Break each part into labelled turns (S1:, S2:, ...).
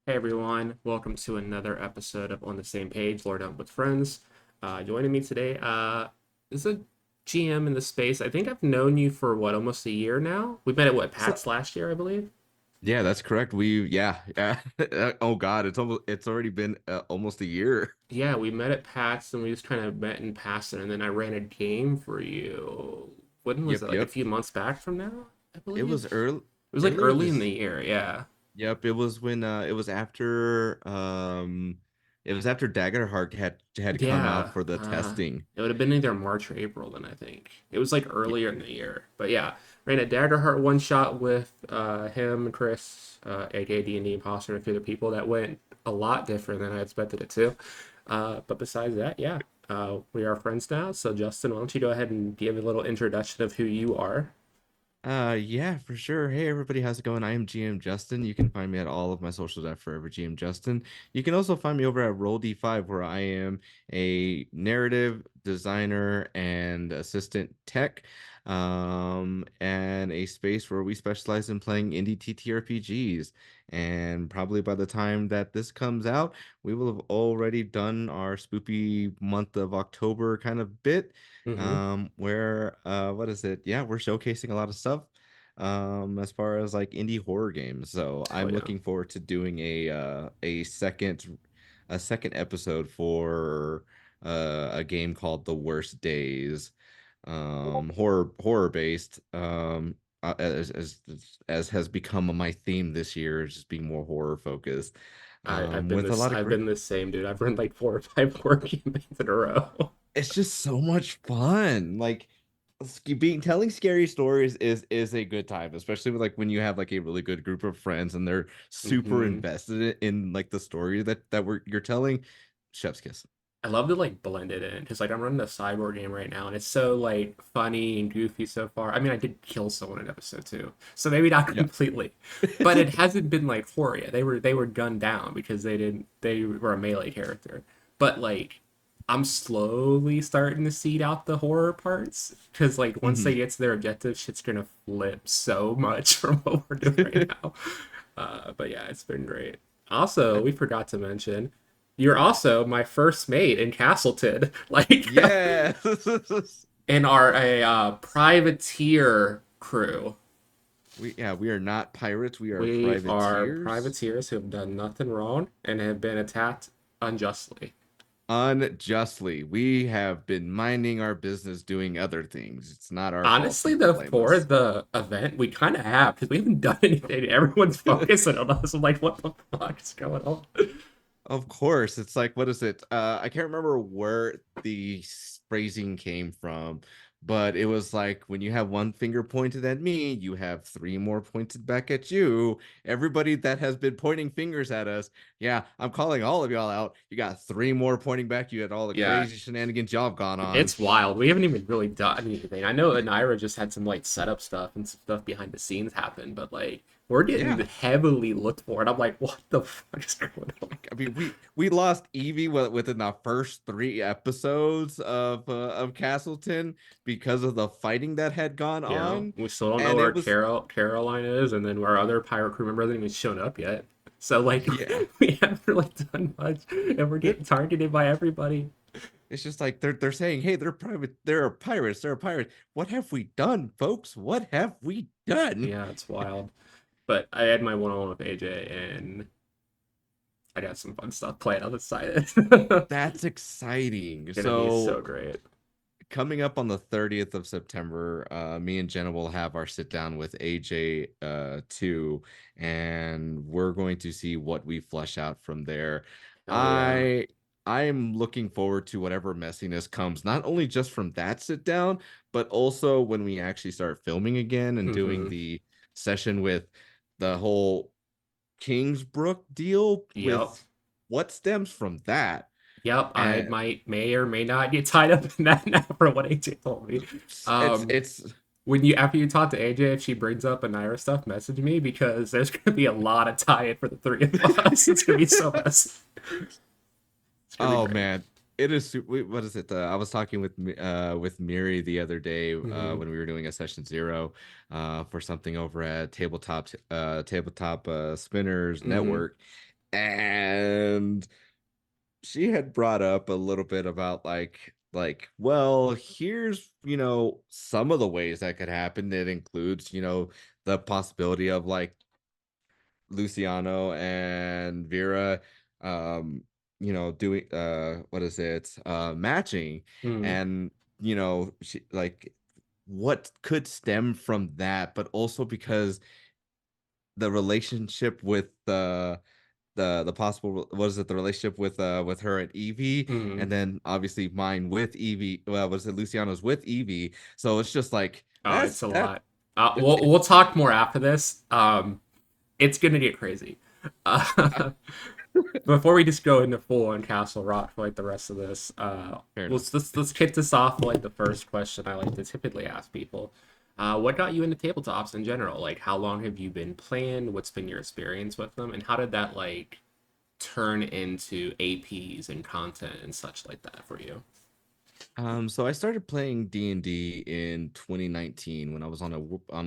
S1: Hey everyone, welcome to another episode of On the Same Page, Lord Up with Friends. Joining me today is a GM in the space. I think I've known you for almost a year now. We met at
S2: So,
S1: PAX last year, I believe.
S2: yeah, that's correct. Yeah. Oh God, it's already been almost a year.
S1: Yeah, we met at PAX and we just kind of met in passing, and then I ran a game for you. When was it?
S2: Yep,
S1: Like a
S2: yep.
S1: few months back from now, I
S2: It
S1: believe.
S2: was early
S1: It was like
S2: earlier
S1: early in the
S2: this.
S1: year, yeah.
S2: Yep, it was when it was after it was after Daggerheart had come out
S1: Yeah,
S2: for the testing.
S1: it would have been either March or April then, I think. It was like earlier in the year. But yeah, ran a Daggerheart one shot with him, Chris, aka D&D Imposter, and a few other people that went a lot different than I expected it to. But besides that, yeah, we are friends now. So Justin, why don't you go ahead and give a little introduction of who you are?
S2: Yeah, for sure. Hey everybody, how's it going? I am GM Justin. You can find me at all of my socials at Forever GM Justin. You can also find me over at Roll D5, where I am a narrative designer and assistant tech, and a space where we specialize in playing indie TTRPGs. And probably by the time that this comes out, we will have already done our spoopy month of October kind of bit,
S1: Mm-hmm.
S2: where what is it? Yeah, we're showcasing a lot of stuff as far as like indie horror games. So
S1: Oh
S2: I'm
S1: yeah.
S2: looking forward to doing a second episode for a game called The Worst Days, horror based, as has become my theme this year, just being more horror focused,
S1: I've been
S2: with a
S1: this
S2: lot of
S1: I've
S2: great.
S1: been the same dude. I've run like 4 or 5 horror campaigns in a row.
S2: It's just so much fun. Like being telling scary stories is a good time, especially with, like, when you have like a really good group of friends and they're super
S1: Mm-hmm.
S2: invested in like the story that you're telling. Chef's kiss.
S1: I love to like blend it in because like I'm running a cyborg game right now and it's so like funny and goofy so far. I mean, I did kill someone in episode 2, so maybe not
S2: Yeah.
S1: completely, but it hasn't been like horror yet. They were gunned down because they were a melee character, but like I'm slowly starting to seed out the horror parts because like once they
S2: Hmm.
S1: get to their objective, shit's gonna flip so much from what we're doing right now. But yeah, it's been great. Also, we forgot to mention you're also my first mate in Castleton, like
S2: Yeah.
S1: in our a privateer crew.
S2: We are not pirates, we are
S1: We are
S2: privateers.
S1: privateers who have done nothing wrong and have been attacked unjustly.
S2: Unjustly. We have been minding our business doing other things. It's not our fault.
S1: Honestly,
S2: People
S1: though,
S2: blame
S1: for
S2: us.
S1: the event, we kind of have because we haven't done anything. Everyone's focusing on us. I'm like, what the fuck is going on?
S2: Of course, it's like, what is it? I can't remember where the phrasing came from, but it was like, when you have one finger pointed at me, you have three more pointed back at you. Everybody that has been pointing fingers at us, yeah, I'm calling all of y'all out. You got three more pointing back you at all the
S1: Yeah,
S2: crazy shenanigans y'all have gone on.
S1: it's wild. We haven't even really done anything. I know Anira just had some like setup stuff and some stuff behind the scenes happen, but like we're getting
S2: Yeah.
S1: heavily looked for, and I'm like, what the fuck is going on?
S2: I mean, we lost Evie within the first three episodes of Castleton because of the fighting that had gone
S1: Yeah,
S2: on,
S1: we still don't know
S2: and
S1: where
S2: it was
S1: Caroline is, and then our other pirate crew member hasn't even shown up yet. So like
S2: yeah.
S1: we haven't really done much, and we're getting targeted by everybody.
S2: It's just like they're saying, hey, they're pirates. What have we done, folks? What have we done?
S1: Yeah, it's wild. But I had my one-on-one with AJ, and I got some fun stuff planned on the side.
S2: That's exciting.
S1: Gonna be so
S2: So
S1: great.
S2: coming up on the 30th of September, me and Jenna will have our sit down with AJ too, and we're going to see what we flesh out from there.
S1: Hell yeah.
S2: I I am looking forward to whatever messiness comes, not only just from that sit down, but also when we actually start filming again and doing
S1: Mm-hmm.
S2: the session with the whole Kingsbrook deal
S1: Yep.
S2: with what stems from that.
S1: Yep. I
S2: And
S1: may or may not get tied up in that now for what AJ told me.
S2: it's
S1: Um,
S2: it's
S1: when you after you talk to AJ, if she brings up Anira stuff, message me because there's gonna be a lot of tie-in for the three of us. It's gonna be so messy. It's gonna be
S2: Oh
S1: great.
S2: man, it is. What is it? I was talking with Miri the other day,
S1: Mm-hmm.
S2: when we were doing a session zero for something over at Tabletop Spinners
S1: Mm-hmm.
S2: Network, And she had brought up a little bit about well, here's, some of the ways that could happen. It includes, the possibility of like Luciano and Vera doing what is it? Matching.
S1: Mm,
S2: And she like what could stem from that, but also because the relationship with the possible, what is it, the relationship with her and Evie, and
S1: mm.
S2: then obviously mine with Evie, well, was it Luciano's with Evie, so it's just like
S1: Oh, it's a
S2: that
S1: lot.
S2: it's
S1: We'll talk more after this. It's gonna get crazy. Uh, before we just go into full on Castle Rock for like the rest of this,
S2: fair enough.
S1: let's kick this off with like the first question I like to typically ask people. What got you into tabletops in general? Like, how long have you been playing? What's been your experience with them, and how did that like turn into APs and content and such like that for you?
S2: So I started playing D&D in 2019 when I was on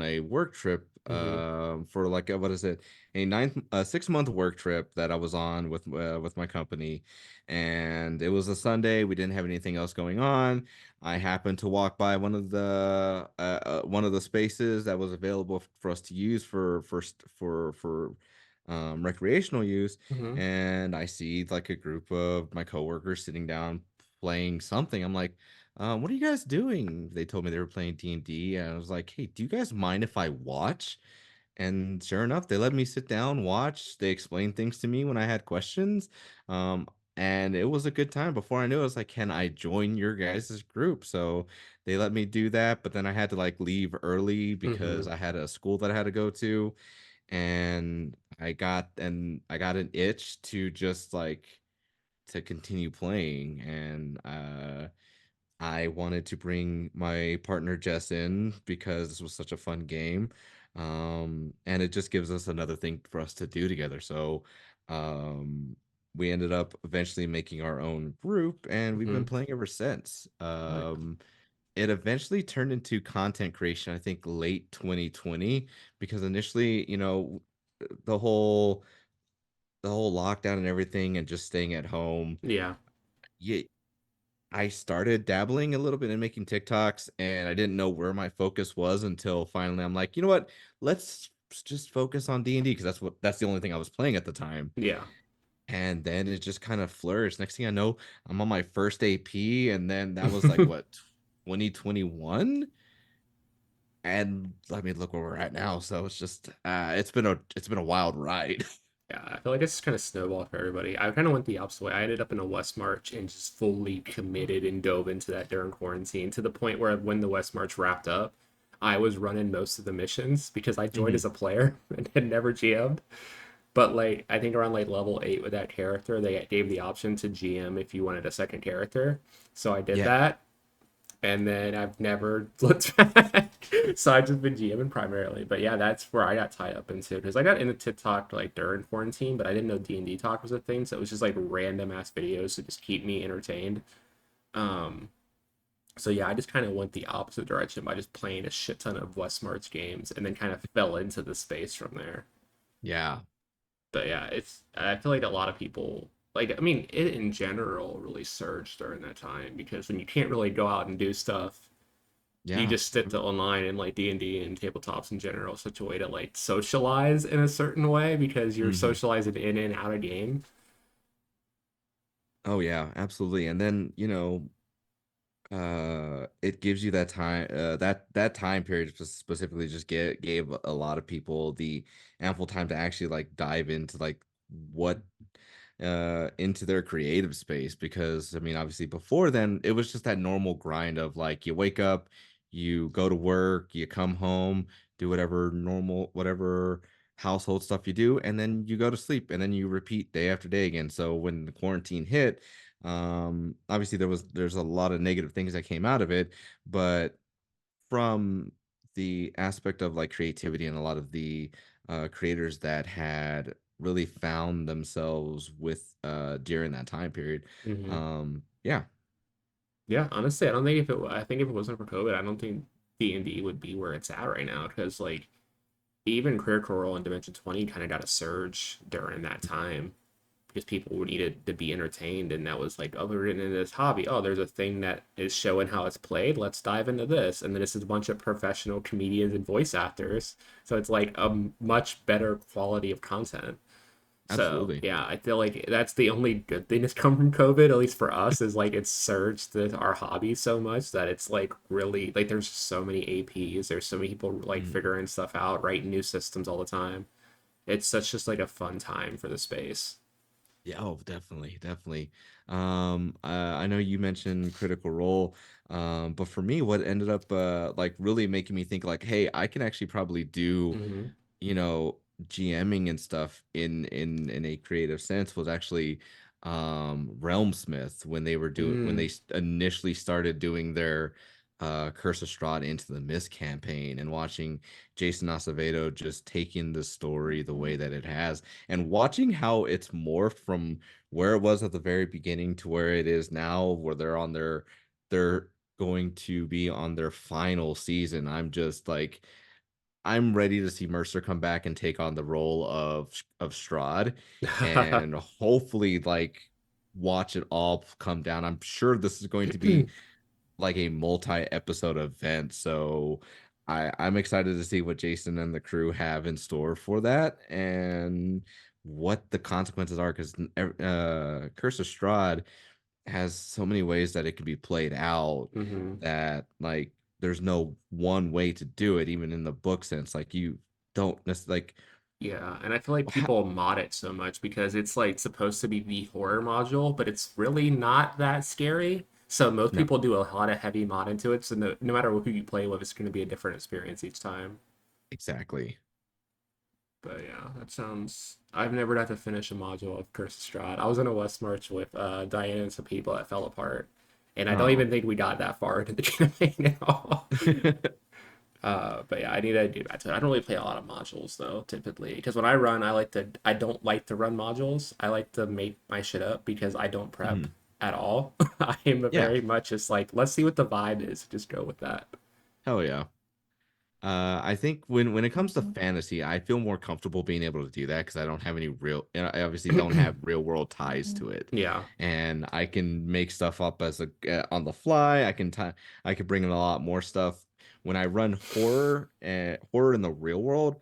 S2: a work trip
S1: Mm-hmm.
S2: for like what is it, a 6 month work trip that I was on with my company, and it was a Sunday. We didn't have anything else going on. I happened to walk by one of the spaces that was available for us to use for recreational use,
S1: Mm-hmm.
S2: and I see like a group of my coworkers sitting down playing something. I'm like, what are you guys doing? They told me they were playing D&D, and I was like, hey, do you guys mind if I watch? And sure enough, they let me sit down, watch. They explained things to me when I had questions. Um, and it was a good time. Before I knew it, I was like, can I join your guys' group? So they let me do that, but then I had to like leave early
S1: Mm-hmm.
S2: because I had a school that I had to go to, and I got an itch to just like to continue playing, and I wanted to bring my partner Jess in because this was such a fun game. And it just gives us another thing for us to do together. So um, we ended up eventually making our own group, and we've been
S1: Mm-hmm.
S2: playing ever since.
S1: Nice.
S2: It eventually turned into content creation, I think late 2020, because initially, the whole the whole lockdown and everything and just staying at home.
S1: Yeah.
S2: Yeah, I started dabbling a little bit in making TikToks, and I didn't know where my focus was until finally I'm like, you know what? Let's just focus on D&D because that's the only thing I was playing at the time.
S1: Yeah.
S2: And then it just kind of flourished. Next thing I know, I'm on my first AP, and then that was like what, 2021? And I mean, look where we're at now. So it's just it's been a wild ride.
S1: Yeah, I feel like it's kind of snowballed for everybody. I kind of went the opposite way. I ended up in a West March and just fully committed and dove into that during quarantine to the point where when the West March wrapped up, I was running most of the missions because I joined
S2: Mhm.
S1: as a player and had never GM'd. But like I think around like level 8 with that character, they gave the option to GM if you wanted a second character. So I did
S2: Yeah.
S1: that, and then I've never looked back. So I've just been GMing primarily. But yeah, that's where I got tied up into because I got into TikTok like during quarantine, but I didn't know D&D talk was a thing. So it was just like random ass videos to just keep me entertained. Um, so yeah, I just kind of went the opposite direction by just playing a shit ton of West March games and then kind of fell into the space from there.
S2: Yeah.
S1: But yeah, it's I feel like a lot of people like I mean it in general really surged during that time because when you can't really go out and do stuff, you
S2: Yeah.
S1: just sit to online and like D&D and tabletops in general, such a way to like socialize in a certain way because you're
S2: Mhm.
S1: socializing in and out of game.
S2: Oh yeah, absolutely. And then, it gives you that time, that time period specifically just gave a lot of people the ample time to actually like dive into like what into their creative space, because I mean obviously before then it was just that normal grind of like you wake up, you go to work, you come home, do whatever household stuff you do, and then you go to sleep, and then you repeat day after day again. So when the quarantine hit, obviously there's a lot of negative things that came out of it, but from the aspect of like creativity and a lot of the creators that had really found themselves with during that time period.
S1: Hmm.
S2: Yeah.
S1: Yeah, honestly, I don't think if it I think if it wasn't for COVID, I don't think D&D would be where it's at right now because like even Critical Role and Dimension 20 kind of got a surge during that time. because people needed to be entertained, and that was like, oh, we're getting into this hobby. Oh, there's a thing that is showing how it's played. Let's dive into this. And then this is a bunch of professional comedians and voice actors, so it's like a much better quality of content. So
S2: Absolutely.
S1: yeah, I feel like that's the only good thing that's come from COVID, at least for us, is like it's surged our hobby so much that it's like really like there's so many APs, there's so many people like
S2: Mhm.
S1: figuring stuff out, writing new systems all the time. It's such just like a fun time for the space.
S2: Yeah, oh, definitely, definitely. I know you mentioned Critical Role, but for me, what ended up like really making me think like, hey, I can actually probably do,
S1: Mm-hmm.
S2: you know, GMing and stuff in a creative sense was actually Realm Smith when they were doing when they
S1: Mm.
S2: initially started doing their Curse of Strahd Into the Mist campaign and watching Jason Acevedo just taking the story the way that it has and watching how it's morphed from where it was at the very beginning to where it is now where they're going to be on their final season. I'm ready to see Mercer come back and take on the role of Strahd and hopefully like watch it all come down. I'm sure this is going to be like a multi-episode event, so I'm excited to see what Jason and the crew have in store for that and what the consequences are because Curse of Strahd has so many ways that it can be played out
S1: Mm-hmm.
S2: that like there's no one way to do it even in the book sense like you don't necessarily like
S1: Yeah, and I feel like
S2: ha-
S1: people mod it so much because it's like supposed to be the horror module, but it's really not that scary. So most
S2: no
S1: people do a lot of heavy mod into it, so no matter who you play with, it's going to be a different experience each time.
S2: exactly.
S1: But yeah, that sounds. I've never got to finish a module of Curse of Strahd. I was in a West March with Diane and some people that fell apart, and I don't
S2: Oh.
S1: even think we got that far into the campaign at all. But yeah, I need to do that too. I don't really play a lot of modules though, typically, because when I run, I don't like to run modules. I like to make my shit up because I don't prep
S2: Mhm.
S1: at all. I am a
S2: Yeah,
S1: very much just like, let's see what the vibe is. Just go with that.
S2: hell yeah. I think when it comes to fantasy, I feel more comfortable being able to do that because I don't have any real, and I obviously don't have real world ties to it,
S1: Yeah.
S2: and I can make stuff up as a on the fly. I can bring in a lot more stuff. When I run horror in the real world,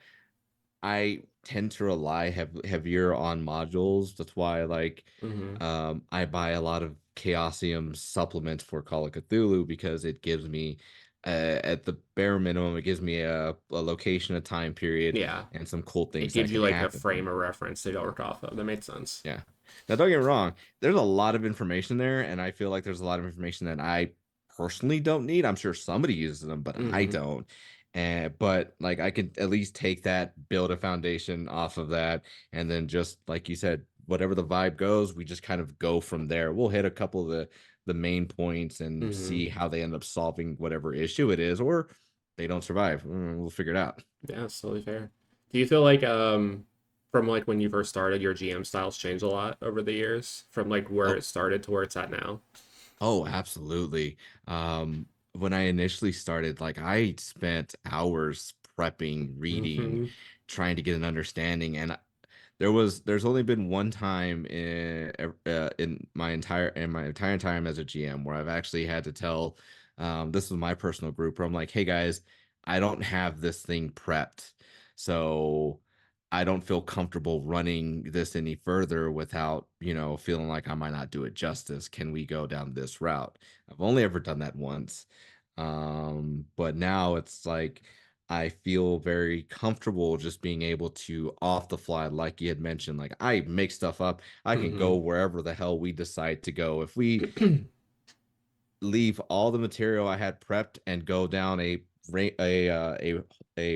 S2: I tend to rely heavier on modules. That's why
S1: Hmm.
S2: I buy a lot of Chaosium supplements for Call of Cthulhu because it gives me at the bare minimum it gives me a location, a time period,
S1: Yeah.
S2: and some cool
S1: It
S2: things that
S1: gives
S2: can
S1: you like a
S2: happen.
S1: frame of reference to work off of. That makes sense.
S2: Yeah. Now, don't get me wrong. There's a lot of information there, and I feel like there's a lot of information that I personally don't need. I'm sure somebody uses them, but I
S1: Hmm.
S2: don't. And but like I can at least take that, build a foundation off of that, and then just like you said, whatever the vibe goes, we just kind of go from there. We'll hit a couple of the main points and
S1: Hmm.
S2: see how they end up solving whatever issue it is, or they don't survive. We'll figure it out.
S1: Yeah, it's totally fair. Do you feel like from like when you first started, your GM styles changed a lot over the years from like where
S2: Oh,
S1: it started to where it's at now?
S2: Oh, absolutely. When I initially started, like I spent hours prepping, reading,
S1: Hmm.
S2: trying to get an understanding, and there's only been one time in my entire time as a GM where I've actually had to tell this was my personal group where I'm like, hey guys, I don't have this thing prepped. So I don't feel comfortable running this any further without, feeling like I might not do it justice. Can we go down this route? I've only ever done that once. But now it's like I feel very comfortable just being able to off the fly, like you had mentioned, like I make stuff up. I can go
S1: Hmm.
S2: wherever the hell we decide to go. If we leave all the material I had prepped and go down a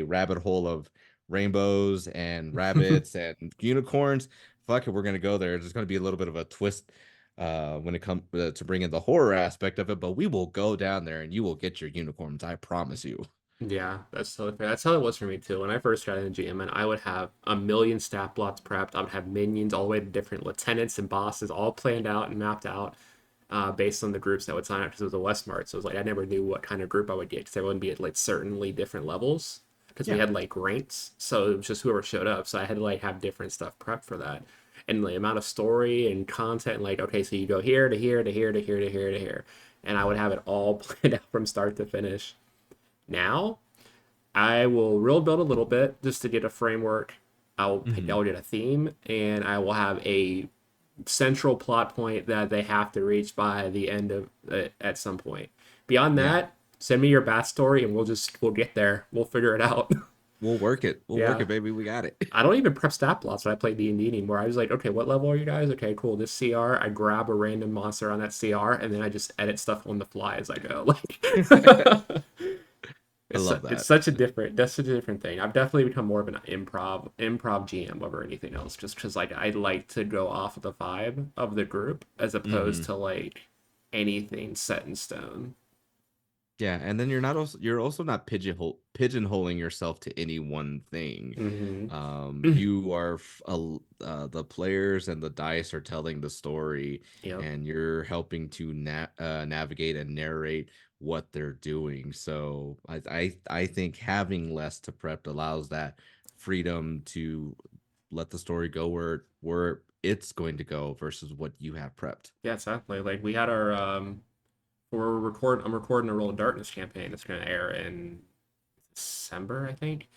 S2: rabbit hole of rainbows and rabbits and unicorns. Fuck it, we're gonna go there. There's gonna be a little bit of a twist when it comes to bring in the horror aspect of it, but we will go down there and you will get your unicorns. I promise you.
S1: Yeah, that's totally fair. That's how it was for me too. When I first started in GM, and I would have a million stat plots prepped. I would have minions all the way to different lieutenants and bosses all planned out and mapped out based on the groups that would sign up because it was a West Mart. So it was like I never knew what kind of group I would get because everyone would be at like certainly different levels. because we
S2: Yeah.
S1: had like ranks, so it was just whoever showed up. So I had to like have different stuff prepped for that, and the amount of story and content. Like, okay, so you go here to here to here to here to here to here, and I would have it all planned out from start to finish. Now I will real build a little bit just to get a framework.
S2: Hmm.
S1: I'll get a theme, and I will have a central plot point that they have to reach by the end of at some point. Beyond
S2: Yeah.
S1: that, send me your backstory, and we'll get there. We'll figure it out.
S2: We'll work it. We'll work
S1: Yeah.
S2: it, baby. We got it.
S1: I don't even prep stat blocks when I play D&D anymore. I was like, okay, what level are you guys? Okay, cool. This CR, I grab a random monster on that CR, and then I just edit stuff on the fly as I go. Like,
S2: I love
S1: it's
S2: that.
S1: such a different that's such a different thing. I've definitely become more of an improv GM over anything else, just because like I like to go off of the vibe of the group as opposed
S2: Hmm.
S1: to like anything set in stone.
S2: Yeah, and then you're also not pigeonholing yourself to any one thing.
S1: Mm-hmm.
S2: You are the players and the dice are telling the story,
S1: Yep.
S2: and you're helping to navigate and narrate what they're doing. So I think having less to prep allows that freedom to let the story go where it's going to go versus what you have prepped.
S1: Yeah, exactly. Like we had our I'm recording a Roll of Darkness campaign. It's gonna air in December, I think.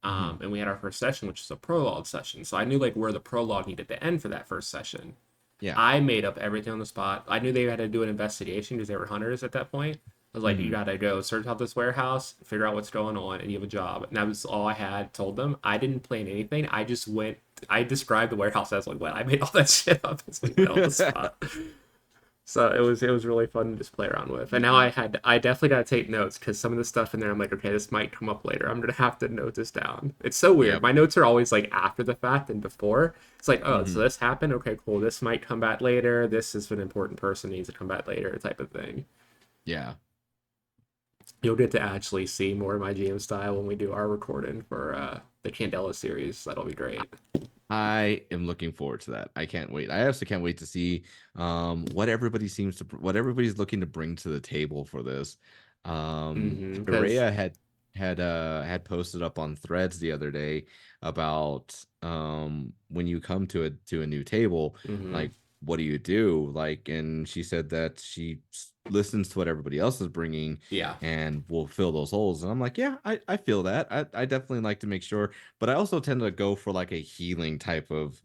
S2: Hmm.
S1: And we had our first session, which is a prologue session. So I knew like where the prologue needed to end for that first session.
S2: Yeah.
S1: I made up everything on the spot. I knew they had to do an investigation because they were hunters at that point. I was like, you
S2: Hmm.
S1: gotta go search out this warehouse, figure out what's going on, and you have a job. And that was all I had told them. I didn't plan anything. I just went. I described the warehouse as like, what? I made all that shit up as we went on the spot. So it was really fun to just play around with. And now I definitely got to take notes because some of the stuff in there I'm like, okay, this might come up later. I'm gonna have to note this down. It's so weird.
S2: Yep.
S1: My notes are always like after the fact and before. It's like, oh, so
S2: Hmm.
S1: this happened. Okay, cool. This might come back later. This is an important person needs to come back later, type of thing.
S2: Yeah.
S1: You'll get to actually see more of my GM style when we do our recording for the Candela series. That'll be great.
S2: I am looking forward to that. I can't wait. I also can't wait to see what everybody's looking to bring to the table for this.
S1: Because
S2: Berea had posted up on Threads the other day about when you come to a new table, like what do you do? Like, and she said that she listens to what everybody else is bringing
S1: yeah,
S2: and will fill those holes. And I'm like, yeah, I feel that. I definitely like to make sure, but I also tend to go for like a healing type of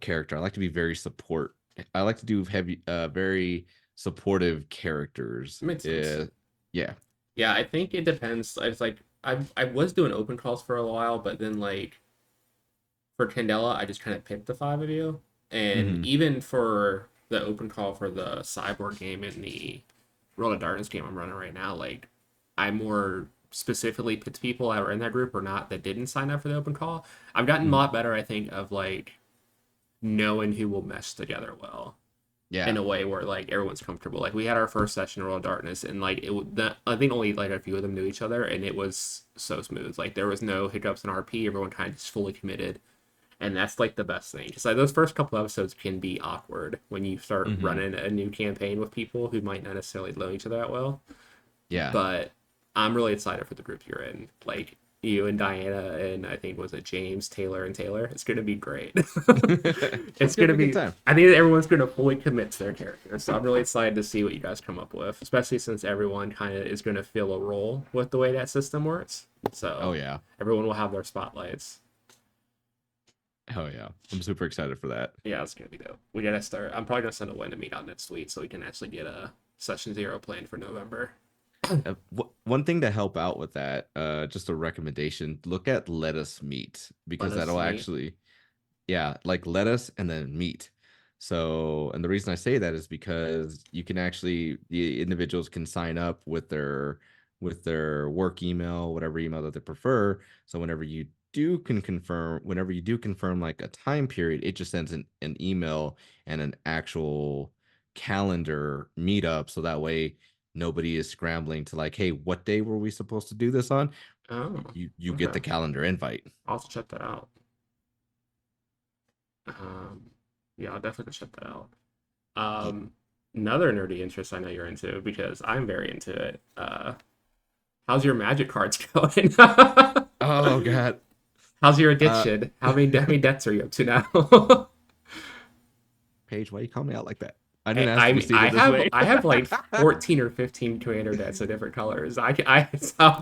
S2: character. I like to be very support. I like to do heavy, very supportive characters.
S1: makes sense.
S2: Yeah.
S1: Yeah, I think it depends. It's like I was doing open calls for a while, but then like for Candela, I just kind of picked the five of you, and
S2: Hmm.
S1: even for the open call for the Cyborg game and the World of Darkness game I'm running right now, like I more specifically picked people that were in that group or not that didn't sign up for the open call. I've gotten a
S2: Hmm.
S1: lot better, I think, of like knowing who will mesh together well in
S2: Yeah.
S1: a way where like everyone's comfortable. Like we had our first session in World of Darkness, and like I think only like a few of them knew each other, and it was so smooth. Like there was no hiccups in RP. Everyone kind of just fully committed, and that's like the best thing. Because like those first couple episodes can be awkward when you start
S2: Hmm.
S1: running a new campaign with people who might not necessarily know each other that well.
S2: Yeah.
S1: But I'm really excited for the group you're in. Like you and Diana and I think was it James, Taylor, and Taylor. It's gonna be great.
S2: It's
S1: It's
S2: gonna
S1: gonna
S2: be a good
S1: be.
S2: time.
S1: I think everyone's gonna fully commit to their characters. So I'm really excited to see what you guys come up with, especially since everyone kind of is gonna fill a role with the way that system works.
S2: Oh
S1: So
S2: yeah.
S1: everyone will have their spotlights.
S2: Oh yeah. I'm super excited for that.
S1: Yeah, it's gonna be dope. We gotta start. I'm probably gonna send a win to meet out next week so we can actually get a session zero planned for November.
S2: One thing to help out with that, just a recommendation, look at Let Us Meet
S1: Let
S2: because
S1: us
S2: that'll
S1: meet.
S2: actually, yeah, like lettuce and then meat. So, and the reason I say that is because you can actually the individuals can sign up with their work email, whatever email that they prefer. So whenever you do confirm like a time period, it just sends an email and an actual calendar meetup. So that way nobody is scrambling to like, hey, what day were we supposed to do this on?
S1: Oh,
S2: You get
S1: okay.
S2: the calendar invite.
S1: I'll have to check that out. Um, yeah, I'll definitely check that out. Um, Another nerdy interest I know you're into because I'm very into it. How's your magic cards going?
S2: Oh God.
S1: How's your
S2: Uh,
S1: addiction? How many debts are you up to now?
S2: Paige, why you call me out like that? I didn't ask
S1: I
S2: to be
S1: mean, I
S2: stated this
S1: have
S2: way.
S1: I have like 14 or 15 commander decks of different colors. I'm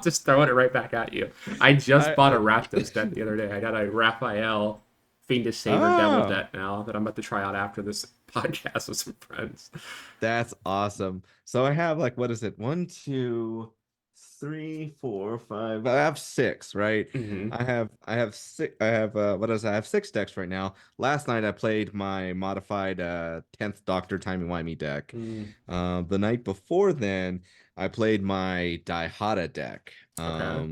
S1: just throwing it right back at you. I just bought a
S2: I
S1: Rakdos deck the other day. I got a Raphael Fiendish Saber Devil
S2: oh,
S1: deck now that I'm about to try out after this podcast with some friends.
S2: that's awesome. So I have like what is it? One, two, three, four, five. I have six, right?
S1: Hmm.
S2: I have six. I have what is it? I have six decks right now. Last night I played my modified 10th Doctor Timey Wimey deck.
S1: Mm,
S2: The night before then I played my Daihata deck.
S1: okay.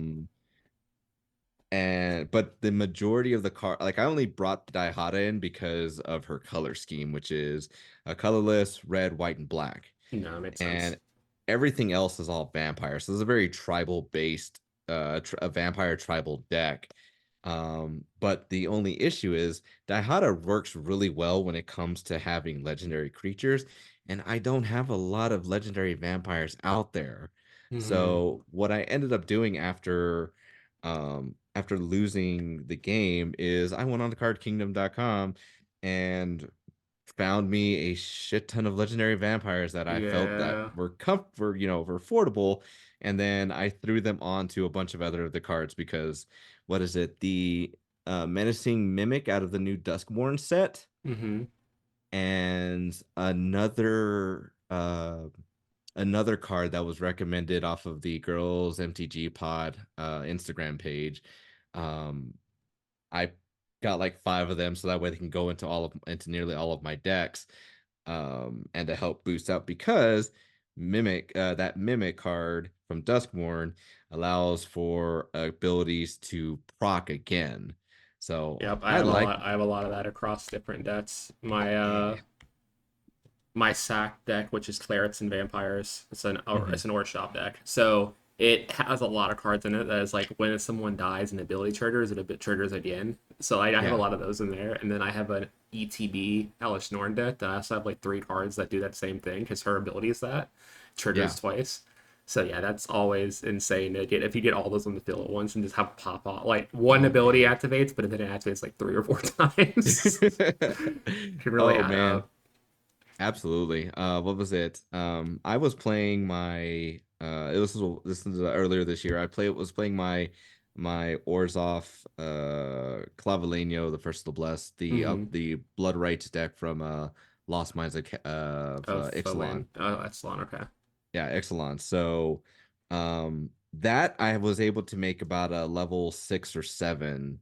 S2: And but the majority of the car, like I only brought Daihata in because of her color scheme, which is a colorless red, white, and black,
S1: No, it makes sense.
S2: and everything else is all vampire. So it's a very tribal based, a vampire tribal deck. But the only issue is Daihata works really well when it comes to having legendary creatures, and I don't have a lot of legendary vampires out there.
S1: Hmm.
S2: So what I ended up doing after losing the game is I went on to cardkingdom.com and found me a shit ton of legendary vampires that I felt that
S1: Yeah.
S2: were affordable, and then I threw them onto a bunch of other of the cards because what is it? The menacing mimic out of the new Duskborn set,
S1: Hmm.
S2: and another card that was recommended off of the girls MTG pod Instagram page. Um, I got like five of them so that way they can go into nearly all of my decks, and to help boost out because that mimic card from Duskborn allows for abilities to proc again. So
S1: Yep. I
S2: I
S1: have a
S2: like
S1: lot. I have a lot of that across different decks. My
S2: yeah.
S1: my sack deck, which is clerics and vampires.
S2: Mhm.
S1: It's an ore shop deck, so it has a lot of cards in it that is like when someone dies, an ability triggers, it a bit triggers again. So I have a
S2: Yeah,
S1: lot of those in there, and then I have an ETB Elish Norn deck that I also have like three cards that do that same thing because her ability is that triggers
S2: yeah.
S1: twice. So yeah, that's always insane to get if you get all those on the field at once and just have pop off. Like one
S2: Oh
S1: ability
S2: man.
S1: activates, but then it activates like three or four times. Can really
S2: Oh
S1: add
S2: man.
S1: up.
S2: Absolutely. What was it? I was playing my this is earlier this year. Was playing my Orzhov Clavileno, the first of the blessed,
S1: Mm-hmm.
S2: the Blood Rites deck from Lost Mines of
S1: Of
S2: Ixalan.
S1: Owen. Oh, that's long. Okay.
S2: Yeah, Ixalan. So that I was able to make about a level 6 or 7,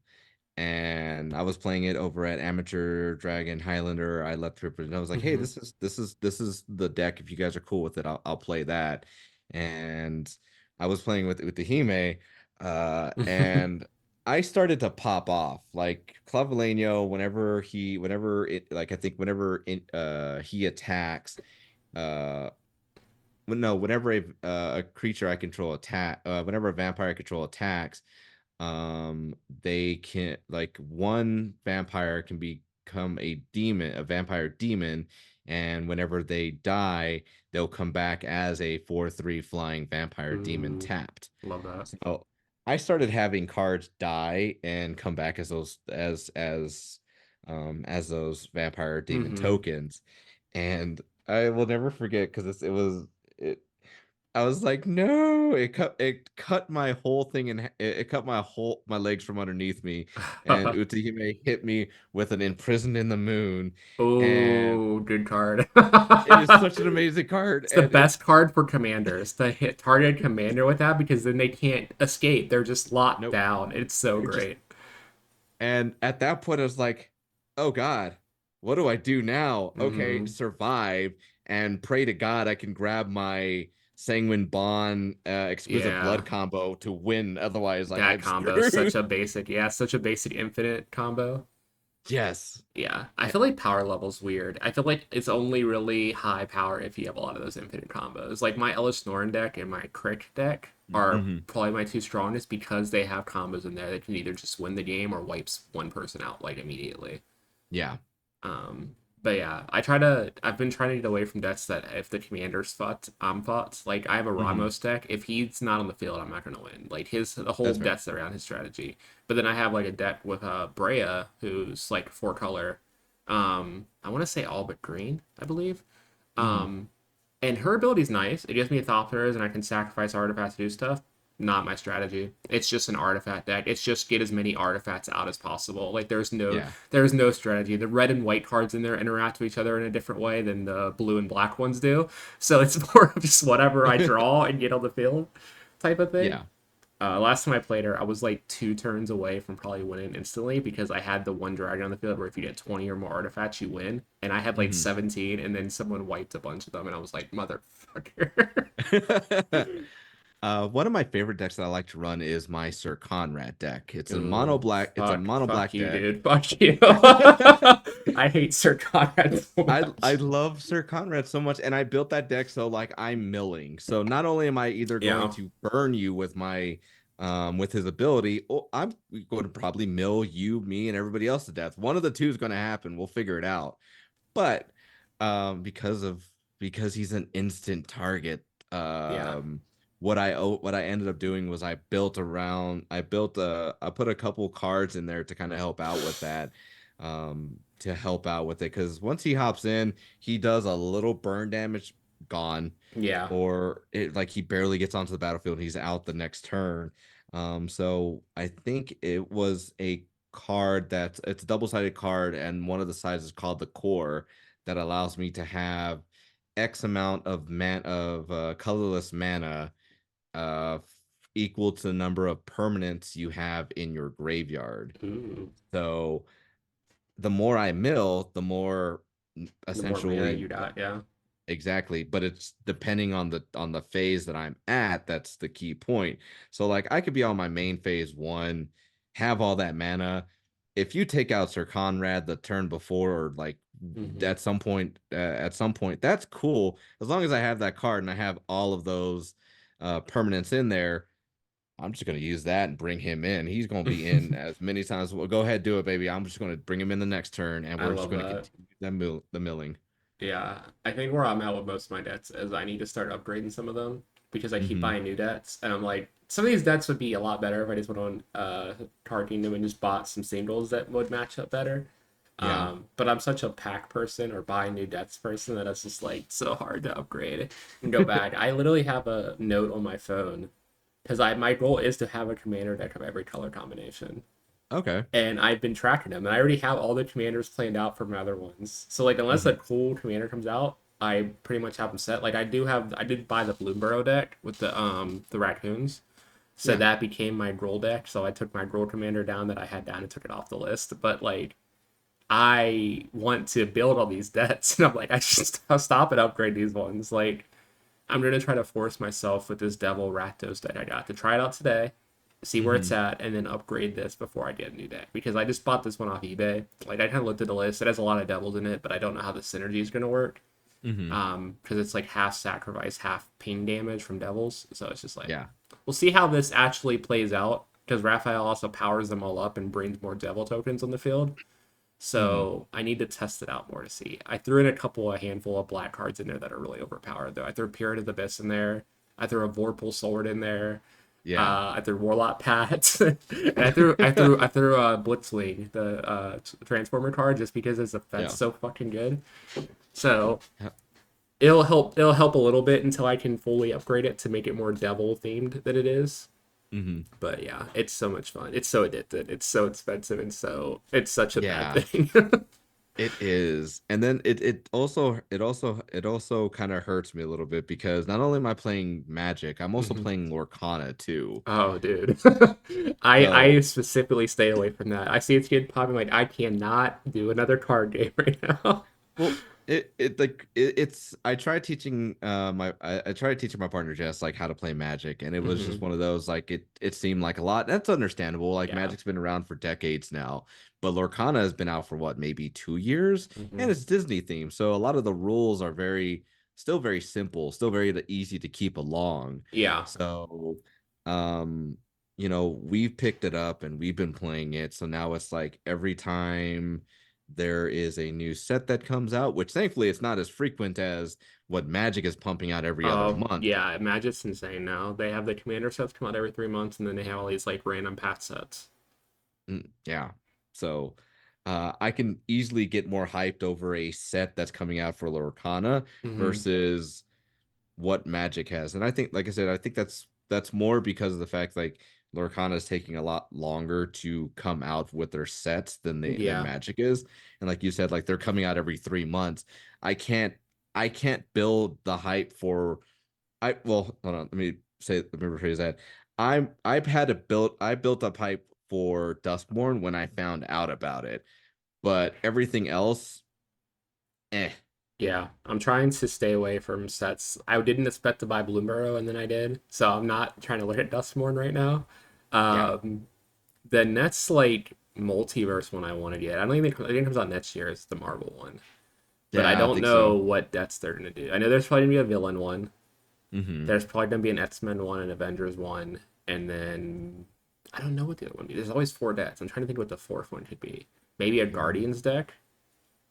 S2: and I was playing it over at Amateur Dragon Highlander. I let rip it, and I was like, "Hey,
S1: Mm-hmm.
S2: this is the deck. If you guys are cool with it, I'll play that." And I was playing with the Hime, and I started to pop off like Clavileno whenever it like I think he attacks. Uh, no, whenever a creature I control whenever a vampire I control attacks, they can like one vampire can become a vampire demon, and whenever they die they'll come back as a 4/3 flying vampire demon
S1: Mm,
S2: tapped.
S1: love that.
S2: So I started having cards die and come back as those vampire demon
S1: Mm-hmm.
S2: tokens, and I will never forget because it I was like, no, it cut my whole thing it cut my legs from underneath me, and Utahime hit me with an imprisoned in the moon, and
S1: Oh, good card.
S2: it is such an amazing card,
S1: It's the
S2: and
S1: best card for commanders to hit target commander with that because then they can't escape. They're just locked
S2: nope,
S1: down. It's so
S2: it just
S1: great.
S2: and at that point I was like, oh God, what do I do now? Okay,
S1: Mm-hmm.
S2: survive and pray to God I can grab my Sanguine Bond Exquisite
S1: Yeah.
S2: Blood combo to win. Otherwise, like
S1: That
S2: I'm
S1: combo is
S2: screwed.
S1: such a basic, yeah, such a basic infinite combo.
S2: Yes.
S1: Yeah, I feel like power level's weird. I feel like it's only really high power if you have a lot of those infinite combos. Like my Ellis Norn deck and my Crick deck are
S2: Hmm.
S1: probably my two strongest because they have combos in there that can either just win the game or wipes one person out like immediately.
S2: Yeah.
S1: Um, But yeah, I've been trying to get away from decks that if the commander's fucked, I'm fucked. Like I have a
S2: Hmm.
S1: Ramos deck. If he's not on the field, I'm not gonna win. Like the whole
S2: That's fair.
S1: deck's around his strategy. But then I have like a deck with Brea, who's like four color. I want to say all but green, I believe.
S2: Hmm.
S1: Um, and her ability's nice. It gives me Thopters and I can sacrifice artifacts to do stuff. Not my strategy. It's just an artifact deck. It's just get as many artifacts out as possible. Like
S2: Yeah.
S1: there's no strategy. The red and white cards in there interact with each other in a different way than the blue and black ones do. So it's more of just whatever I draw and get on the field type of thing.
S2: Yeah.
S1: Last time I played her, I was like two turns away from probably winning instantly because I had the one dragon on the field where if you get 20 or more artifacts, you win. And I had like
S2: Hmm.
S1: 17, and then someone wiped a bunch of them, and I was like, motherfucker.
S2: One of my favorite decks that I like to run is my Sir Conrad deck. It's a mono
S1: Ooh,
S2: black. It's a mono
S1: fuck
S2: black
S1: you,
S2: deck.
S1: dude. Fuck you. I hate Sir Conrad so
S2: I
S1: much.
S2: love Sir Conrad so much, and I built that deck so like I'm milling. So not only am I either going
S1: Yeah.
S2: to burn you with my with his ability, or I'm going to probably mill you, me, and everybody else to death. One of the two is going to happen. We'll figure it out. But because of because he's an instant target,
S1: Yeah.
S2: what I ended up doing was I put a couple cards in there to kind of help out with that. To help out with it because once he hops in, he does a little burn damage, gone,
S1: Yeah.
S2: or it like he barely gets onto the battlefield and he's out the next turn. So I think it was a card that's it's a double-sided card, and one of the sides is called the core that allows me to have X amount of colorless mana uh equal to the number of permanents you have in your graveyard.
S1: Ooh.
S2: So the more I mill, the more
S1: The more mana
S2: essentially
S1: you got, yeah.
S2: exactly, but it's depending on the phase that I'm at, that's the key point. So like I could be on my main phase one, have all that mana. If you take out Sir Conrad the turn before, or like
S1: Hmm.
S2: at some point, that's cool. As long as I have that card and I have all of those permanents in there, I'm just gonna use that and bring him in. He's gonna be in as many times. Well, go ahead, do it, baby. I'm just gonna bring him in the next turn, and
S1: I
S2: we're just
S1: love
S2: gonna
S1: that.
S2: continue the milling.
S1: Yeah, I think where I'm at with most of my debts is I need to start upgrading some of them because I keep
S2: Hmm.
S1: buying new debts, and I'm like, some of these debts would be a lot better if I just went on Card Kingdom and just bought some singles that would match up better.
S2: Yeah.
S1: But I'm such a pack person or buy new debts person that it's just like so hard to upgrade and go back. I literally have a note on my phone because I my goal is to have a commander deck of every color combination,
S2: Okay.
S1: and I've been tracking them, and I already have all the commanders planned out for my other ones. So like, unless a
S2: Hmm.
S1: cool commander comes out, I pretty much have them set. Like I did buy the Bloomburrow deck with the raccoons, so
S2: Yeah.
S1: that became my Groll deck. So I took my Groll commander down that I had down and took it off the list. But like, I want to build all these decks, and I'm like, I should stop and upgrade these ones. Like, I'm gonna try to force myself with this Devil Rakdos deck I got to try it out today, see where it's
S2: Hmm.
S1: at, and then upgrade this before I get a new deck. Because I just bought this one off eBay. Like I kind of looked at the list. It has a lot of devils in it, but I don't know how the synergy is gonna work.
S2: Hmm.
S1: Because it's like half sacrifice, half ping damage from devils. So it's just like
S2: Yeah.
S1: we'll see how this actually plays out. Because Raphael also powers them all up and brings more devil tokens on the field.
S2: Hmm.
S1: So I need to test it out more to see. I threw in a handful of black cards in there that are really overpowered though. I threw Period of the Abyss in there. I threw a Vorpal Sword in there.
S2: Yeah.
S1: I threw Warlock Pat. And I threw Blitzwing, the Transformer card, just because it's that's
S2: Yeah.
S1: so fucking good. So
S2: Yeah.
S1: it'll help a little bit until I can fully upgrade it to make it more devil themed than it is.
S2: Hmm.
S1: But yeah, it's so much fun. It's so addictive. It's so expensive, and so it's such a bad
S2: Yeah.
S1: thing.
S2: It is. And then it also kind of hurts me a little bit because not only am I playing Magic, I'm also
S1: Mhm.
S2: playing Lorcana too.
S1: Oh, dude. I
S2: So
S1: specifically stay away from that. I see it's getting popping. Like I cannot do another card game right now.
S2: well, it's I tried teaching I tried teaching my partner Jess like how to play Magic, and it was just
S1: Hmm.
S2: one of those like it seemed like a lot. That's understandable. Like
S1: Yeah.
S2: Magic's been around for decades now, but Lorcana has been out for what, maybe 2 years, and
S1: Hmm.
S2: it's Disney themed. So a lot of the rules are still very simple, still very easy to keep along.
S1: Yeah.
S2: So um we've picked it up and we've been playing it. So now it's like every time there is a new set that comes out, which thankfully it's not as frequent as what Magic is pumping out every other month.
S1: Yeah, Magic's insane now. They have the commander sets come out every 3 months, and then they have all these like random path sets.
S2: Yeah. So I can easily get more hyped over a set that's coming out for Lorcana
S1: Hmm.
S2: versus what Magic has. And I think, like I said, I think that's more because of the fact like Lorcana is taking a lot longer to come out with their sets than
S1: Yeah,
S2: Magic is. And like you said, like they're coming out every 3 months. I can't I can't build the hype for I well, hold on, let me rephrase that. I built up hype for Duskborn when I found out about it, but everything else, eh.
S1: yeah. I'm trying to stay away from sets. I didn't expect to buy Bloomburrow, and then I did, so I'm not trying to look at Dustmorn right now.
S2: Yeah.
S1: Um, the next like multiverse one I wanted yet. I think it comes out next year. It's the Marvel one, but I
S2: Yeah, I
S1: don't
S2: think
S1: know
S2: so.
S1: what deaths they're gonna do. I know there's probably gonna be a villain one.
S2: Hmm.
S1: There's probably gonna be an X-Men one, an Avengers one, and then I don't know what the other one be. There's always four decks. I'm trying to think what the fourth one could be. Maybe a Guardians deck,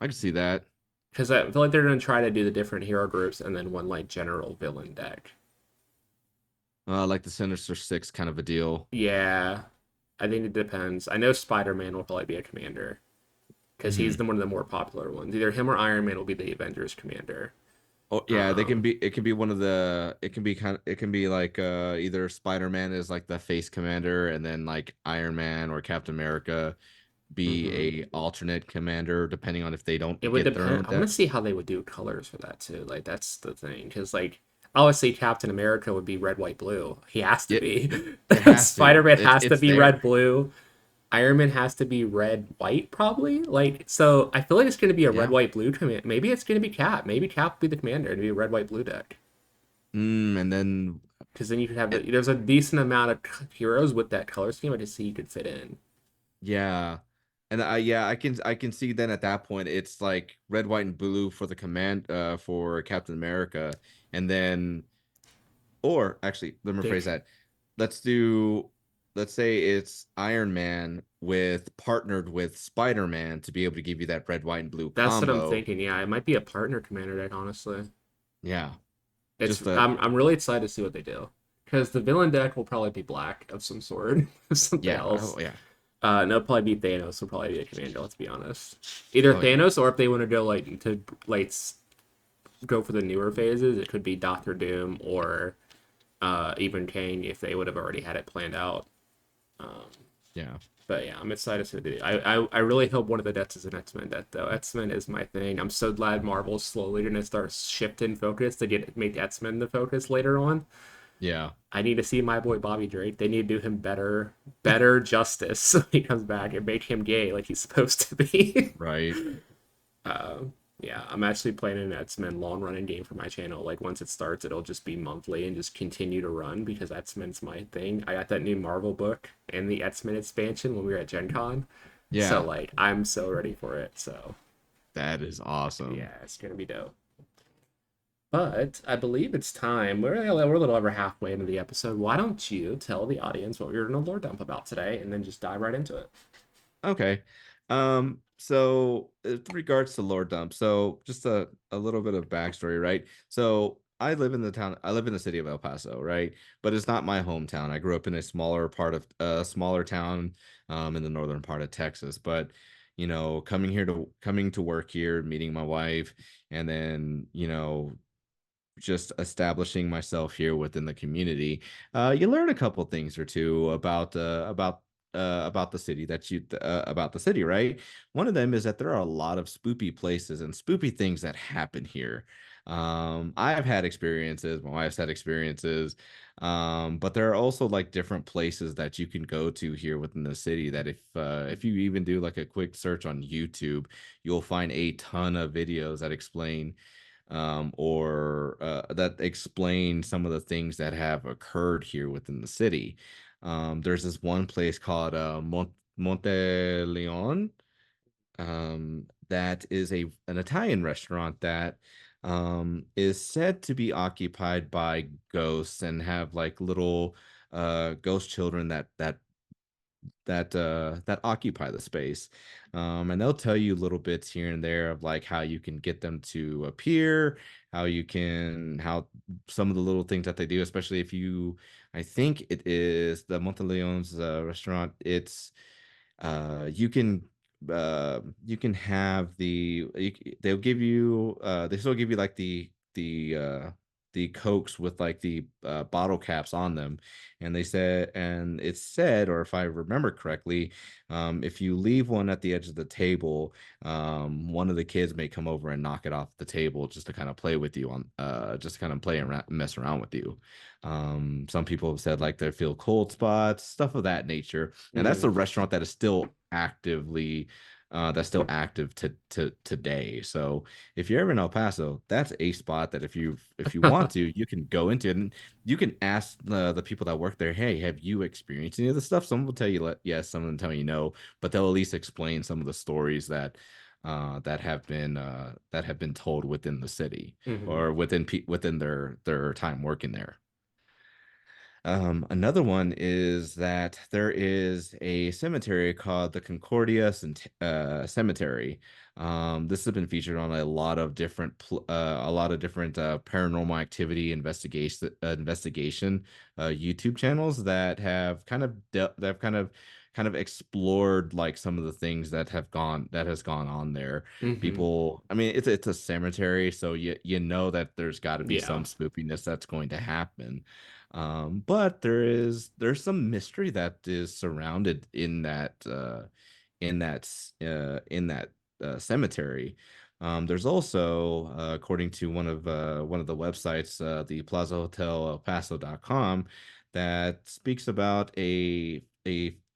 S2: I can see that.
S1: because I feel like they're gonna try to do the different hero groups and then one like general villain deck.
S2: Like the Sinister Six kind of a deal.
S1: Yeah, I think it depends. I know Spider-Man will probably be a commander because he's
S2: Hmm.
S1: one of the more popular ones. Either him or Iron Man will be the Avengers commander.
S2: Oh yeah, they can
S1: Um,
S2: be. It can be one of the. It can be kind of. It can be like either Spider-Man is like the face commander, and then like Iron Man or Captain America be
S1: mhm.
S2: a alternate commander, depending on if they don't
S1: It would
S2: get their
S1: depend.
S2: own
S1: I want
S2: deck.
S1: to see how they would do colors for that too. Like that's the thing, because like obviously Captain America would be red, white, blue. He has to
S2: Yeah,
S1: be.
S2: it has to.
S1: Spider Man
S2: It's
S1: has to
S2: it's
S1: be
S2: there.
S1: red, blue. Iron Man has to be red, white, probably. Like so, I feel like it's going to be a red,
S2: Yeah.
S1: white, blue command. Maybe it's going to be Cap. Maybe Cap will be the commander and be a red, white, blue deck.
S2: And then
S1: Because then you could have
S2: and,
S1: there's a decent amount of heroes with that color scheme. I just see you could fit in.
S2: yeah. And I can see then at that point it's like red, white, and blue for the command for Captain America. And then or actually let me rephrase
S1: Dick.
S2: that. Let's do let's say it's Iron Man with partnered with Spider-Man to be able to give you that red, white, and blue
S1: That's what I'm
S2: combo.
S1: thinking. Yeah, it might be a partner commander deck, honestly.
S2: Yeah.
S1: It's
S2: Just a
S1: I'm really excited to see what they do because the villain deck will probably be black of some sort, of something
S2: yeah.
S1: else.
S2: Oh yeah.
S1: No, it'll probably be Thanos. Will probably be a commander. Let's be honest. Either
S2: Oh yeah.
S1: Thanos or if they want to go like go for the newer phases, it could be Doctor Doom or even Kang if they would have already had it planned out. Um,
S2: Yeah.
S1: but yeah, I'm excited to do. I really hope one of the deaths is an X Men death though. X Men is my thing. I'm so glad Marvel's slowly gonna start shifting focus to get make X Men the focus later on.
S2: Yeah.
S1: I need to see my boy Bobby Drake. They need to do him better justice when he comes back and make him gay like he's supposed to be.
S2: Right.
S1: uh, yeah, I'm actually playing an X Men long running game for my channel. Like once it starts, it'll just be monthly and just continue to run because X Men's my thing. I got that new Marvel book and the X Men expansion when we were at Gen Con. So
S2: Yeah.
S1: like I'm so ready for it. So
S2: That is awesome.
S1: yeah, it's gonna be dope. But I believe it's time. We're a little over halfway into the episode. Why don't you tell the audience what we were going to lore dump about today, and then just dive right into it?
S2: Okay. So with regards to lore dump, so just a little bit of backstory, right? So I live in the city of El Paso, right? But it's not my hometown. I grew up in a smaller town in the northern part of Texas. But coming to work here, meeting my wife, and then, just establishing myself here within the community, you learn a couple things or two about the city about the city, right? One of them is that there are a lot of spoopy places and spoopy things that happen here. I've had experiences, my wife's had experiences, but there are also like different places that you can go to here within the city that if you even do like a quick search on YouTube, you'll find a ton of videos that explain or that explain some of the things that have occurred here within the city. There's this one place called Monte Leon, that is an Italian restaurant that is said to be occupied by ghosts and have like little ghost children that that occupy the space. And they'll tell you little bits here and there of like how you can get them to appear, how some of the little things that they do, especially if you, I think it is the Monteleone's restaurant. It's you can have they'll give you they still give you like the cokes with like the bottle caps on them, and they said, and it's said, or if I remember correctly, if you leave one at the edge of the table, one of the kids may come over and knock it off the table just to kind of play with you on just to kind of play and mess around with you. Some people have said like they feel cold spots, stuff of that nature, and that's
S1: Mm-hmm.
S2: a restaurant that is still actively that's still active to today. So if you're ever in El Paso, that's a spot that if you want to, you can go into it, and you can ask the people that work there, hey, have you experienced any of this stuff? Some will tell you yes, some of them tell you no, but they'll at least explain some of the stories that have been told within the city
S1: Mm-hmm.
S2: or within their time working there. Another one is that there is a cemetery called the Cemetery. This has been featured on a lot of different paranormal activity investigation YouTube channels that have kind of explored like some of the things that has gone on there.
S1: Mm-hmm.
S2: People, I mean, it's a cemetery, so you know that there's got to be
S1: Yeah.
S2: some spoopiness that's going to happen. But there's some mystery that is surrounded in that cemetery. There's also, according to one of the websites, the Plaza Hotel El Paso.com, that speaks about a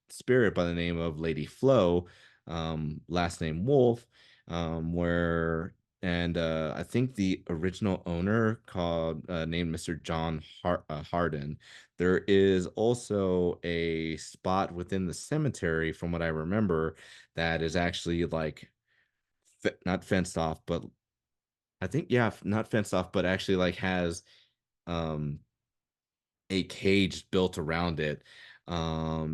S2: spirit by the name of Lady Flo, last name Wolf, where and I think the original owner called named Mr. Harden. There is also a spot within the cemetery, from what I remember, that is actually like not fenced off, but I think yeah, not fenced off, but actually like has um a cage built around it,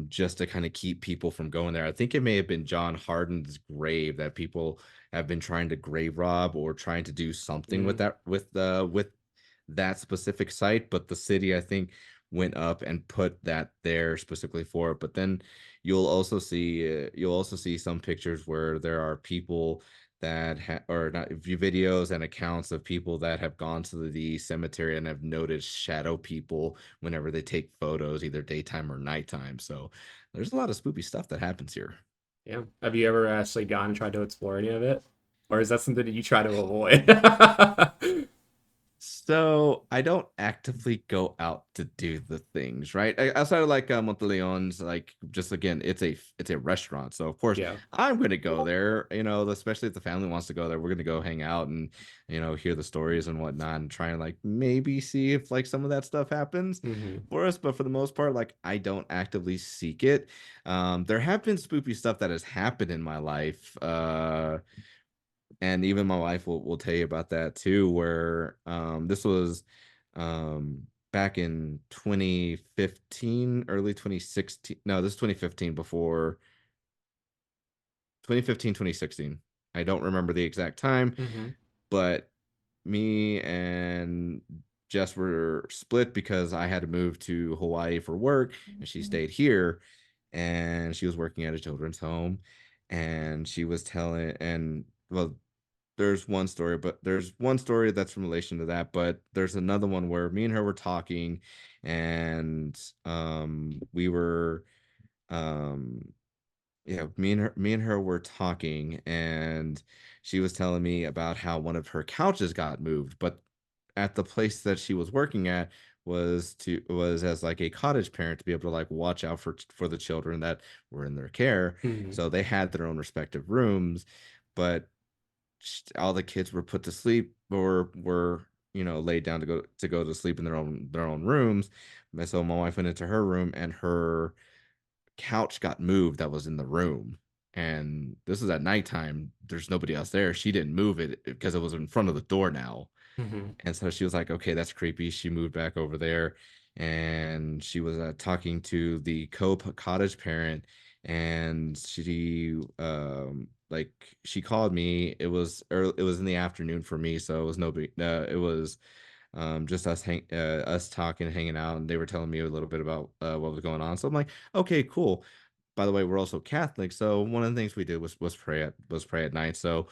S2: just to kind of keep people from going there. I think it may have been John Harden's grave that people have been trying to grave rob or trying to do something with
S1: Mm.
S2: with that specific site, but the city, I think, went up and put that there specifically for it. But then you'll also see some pictures where there are people or not videos and accounts of people that have gone to the cemetery and have noticed shadow people whenever they take photos, either daytime or nighttime. So there's a lot of spooky stuff that happens here.
S1: Yeah. Have you ever actually gone and tried to explore any of it? Or is that something that you try to avoid?
S2: So I don't actively go out to do the things, right? Outside of like Monteleone's, like just again, it's a restaurant. So of course
S1: Yeah.
S2: I'm gonna go there, you know, especially if the family wants to go there, we're gonna go hang out and, you know, hear the stories and whatnot and try and like maybe see if like some of that stuff happens
S1: Mm-hmm.
S2: for us. But for the most part, like I don't actively seek it. There have been spooky stuff that has happened in my life. And even my wife will tell you about that too, where this was back in 2015, early 2016. No, this is 2015, before 2015, 2016. I don't remember the exact time,
S1: Mm-hmm.
S2: but me and Jess were split because I had to move to Hawaii for work and she stayed here, and she was working at a children's home, and she was telling, and well, there's one story that's in relation to that, but there's another one where me and her were talking, and we were um yeah, me and her were talking, and she was telling me about how one of her couches got moved, but at the place that she was working at was as like a cottage parent to be able to like watch out for the children that were in their care.
S1: Mm-hmm.
S2: So they had their own respective rooms, but all the kids were put to sleep or were, you know, laid down to go to sleep in their own rooms. And so my wife went into her room, and her couch got moved that was in the room. And this is at nighttime. There's nobody else there. She didn't move it because it was in front of the door now.
S1: Mm-hmm.
S2: And so she was like, okay, that's creepy. She moved back over there. and she was talking to the cottage parent, and like she called me. It was early, it was in the afternoon for me, so it was no big. It was just us talking, hanging out, and they were telling me a little bit about what was going on. So I'm like, okay, cool. By the way, we're also Catholic, so one of the things we did was pray at night. So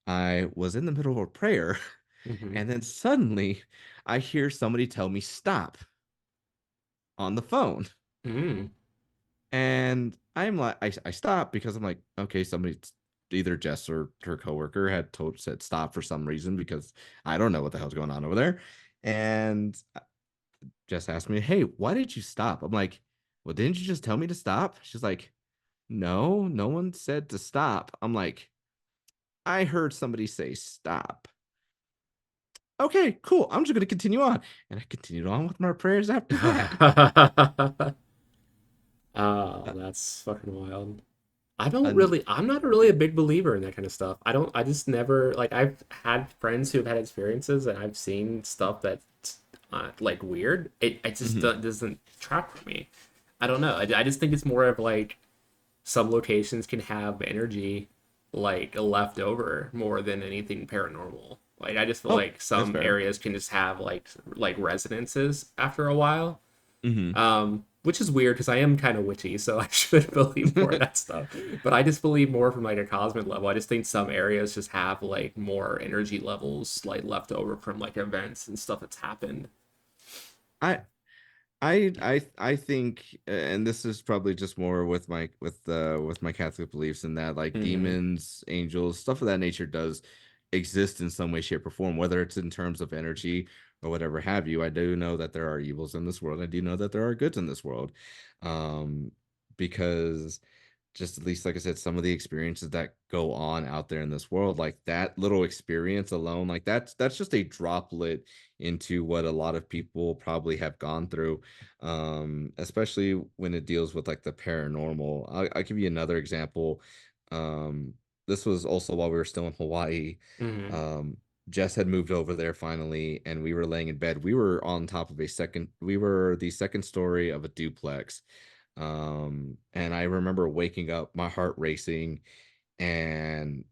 S2: I was in the middle of a prayer,
S1: Mm-hmm.
S2: and then suddenly I hear somebody tell me stop on the phone.
S1: Mm-hmm.
S2: And I'm like, I stopped because I'm like, okay, somebody, either Jess or her coworker had said stop for some reason, because I don't know what the hell's going on over there. And Jess asked me, hey, why did you stop? I'm like, well, didn't you just tell me to stop? She's like, no, no one said to stop. I'm like, I heard somebody say stop. Okay, cool. I'm just going to continue on. And I continued on with my prayers after that.
S1: Oh,
S2: Uh,
S1: that's fucking wild.
S2: and
S1: I'm not really a big believer in that kind of stuff. I just never, like, I've had friends who've had experiences and I've seen stuff that's like weird. It just
S2: mhm.
S1: doesn't track for me. I don't know. I just think it's more of like some locations can have energy like left over more than anything paranormal. Like I just feel
S2: Oh,
S1: like
S2: that's
S1: some
S2: fair.
S1: areas can just have like resonances after a while.
S2: Hmm.
S1: Which is weird because I am kind of witchy, so I should believe more of that stuff. But I just believe more from like a cosmic level. I just think some areas just have like more energy levels like left over from like events and stuff that's happened.
S2: I I think, and this is probably just more with my Catholic beliefs, in that like
S1: Mm-hmm.
S2: demons, angels, stuff of that nature does exist in some way, shape, or form, whether it's in terms of energy or whatever have you. I do know that there are evils in this world. I do know that there are goods in this world. Um, because just, at least like I said, some of the experiences that go on out there in this world, like that little experience alone, like that's just a droplet into what a lot of people probably have gone through, especially when it deals with like the paranormal. I'll give you another example. um this was also while we were still in Hawaii.
S1: Mm-hmm.
S2: um Jess had moved over there finally, and we were laying in bed. We were on top of we were the second story of a duplex. And I remember waking up, my heart racing, and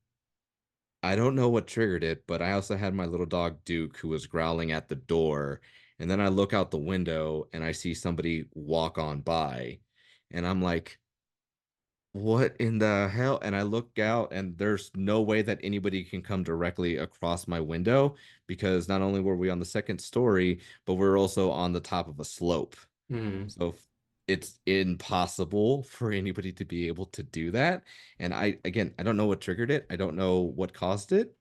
S2: I don't know what triggered it, but I also had my little dog Duke, who was growling at the door. And then I look out the window and I see somebody walk on by. And I'm like, what in the hell? And I look out, and there's no way that anybody can come directly across my window, because not only were we on the second story, but we're also on the top of a slope.
S1: Mm-hmm.
S2: So it's impossible for anybody to be able to do that. And again, I don't know what triggered it. I don't know what caused it.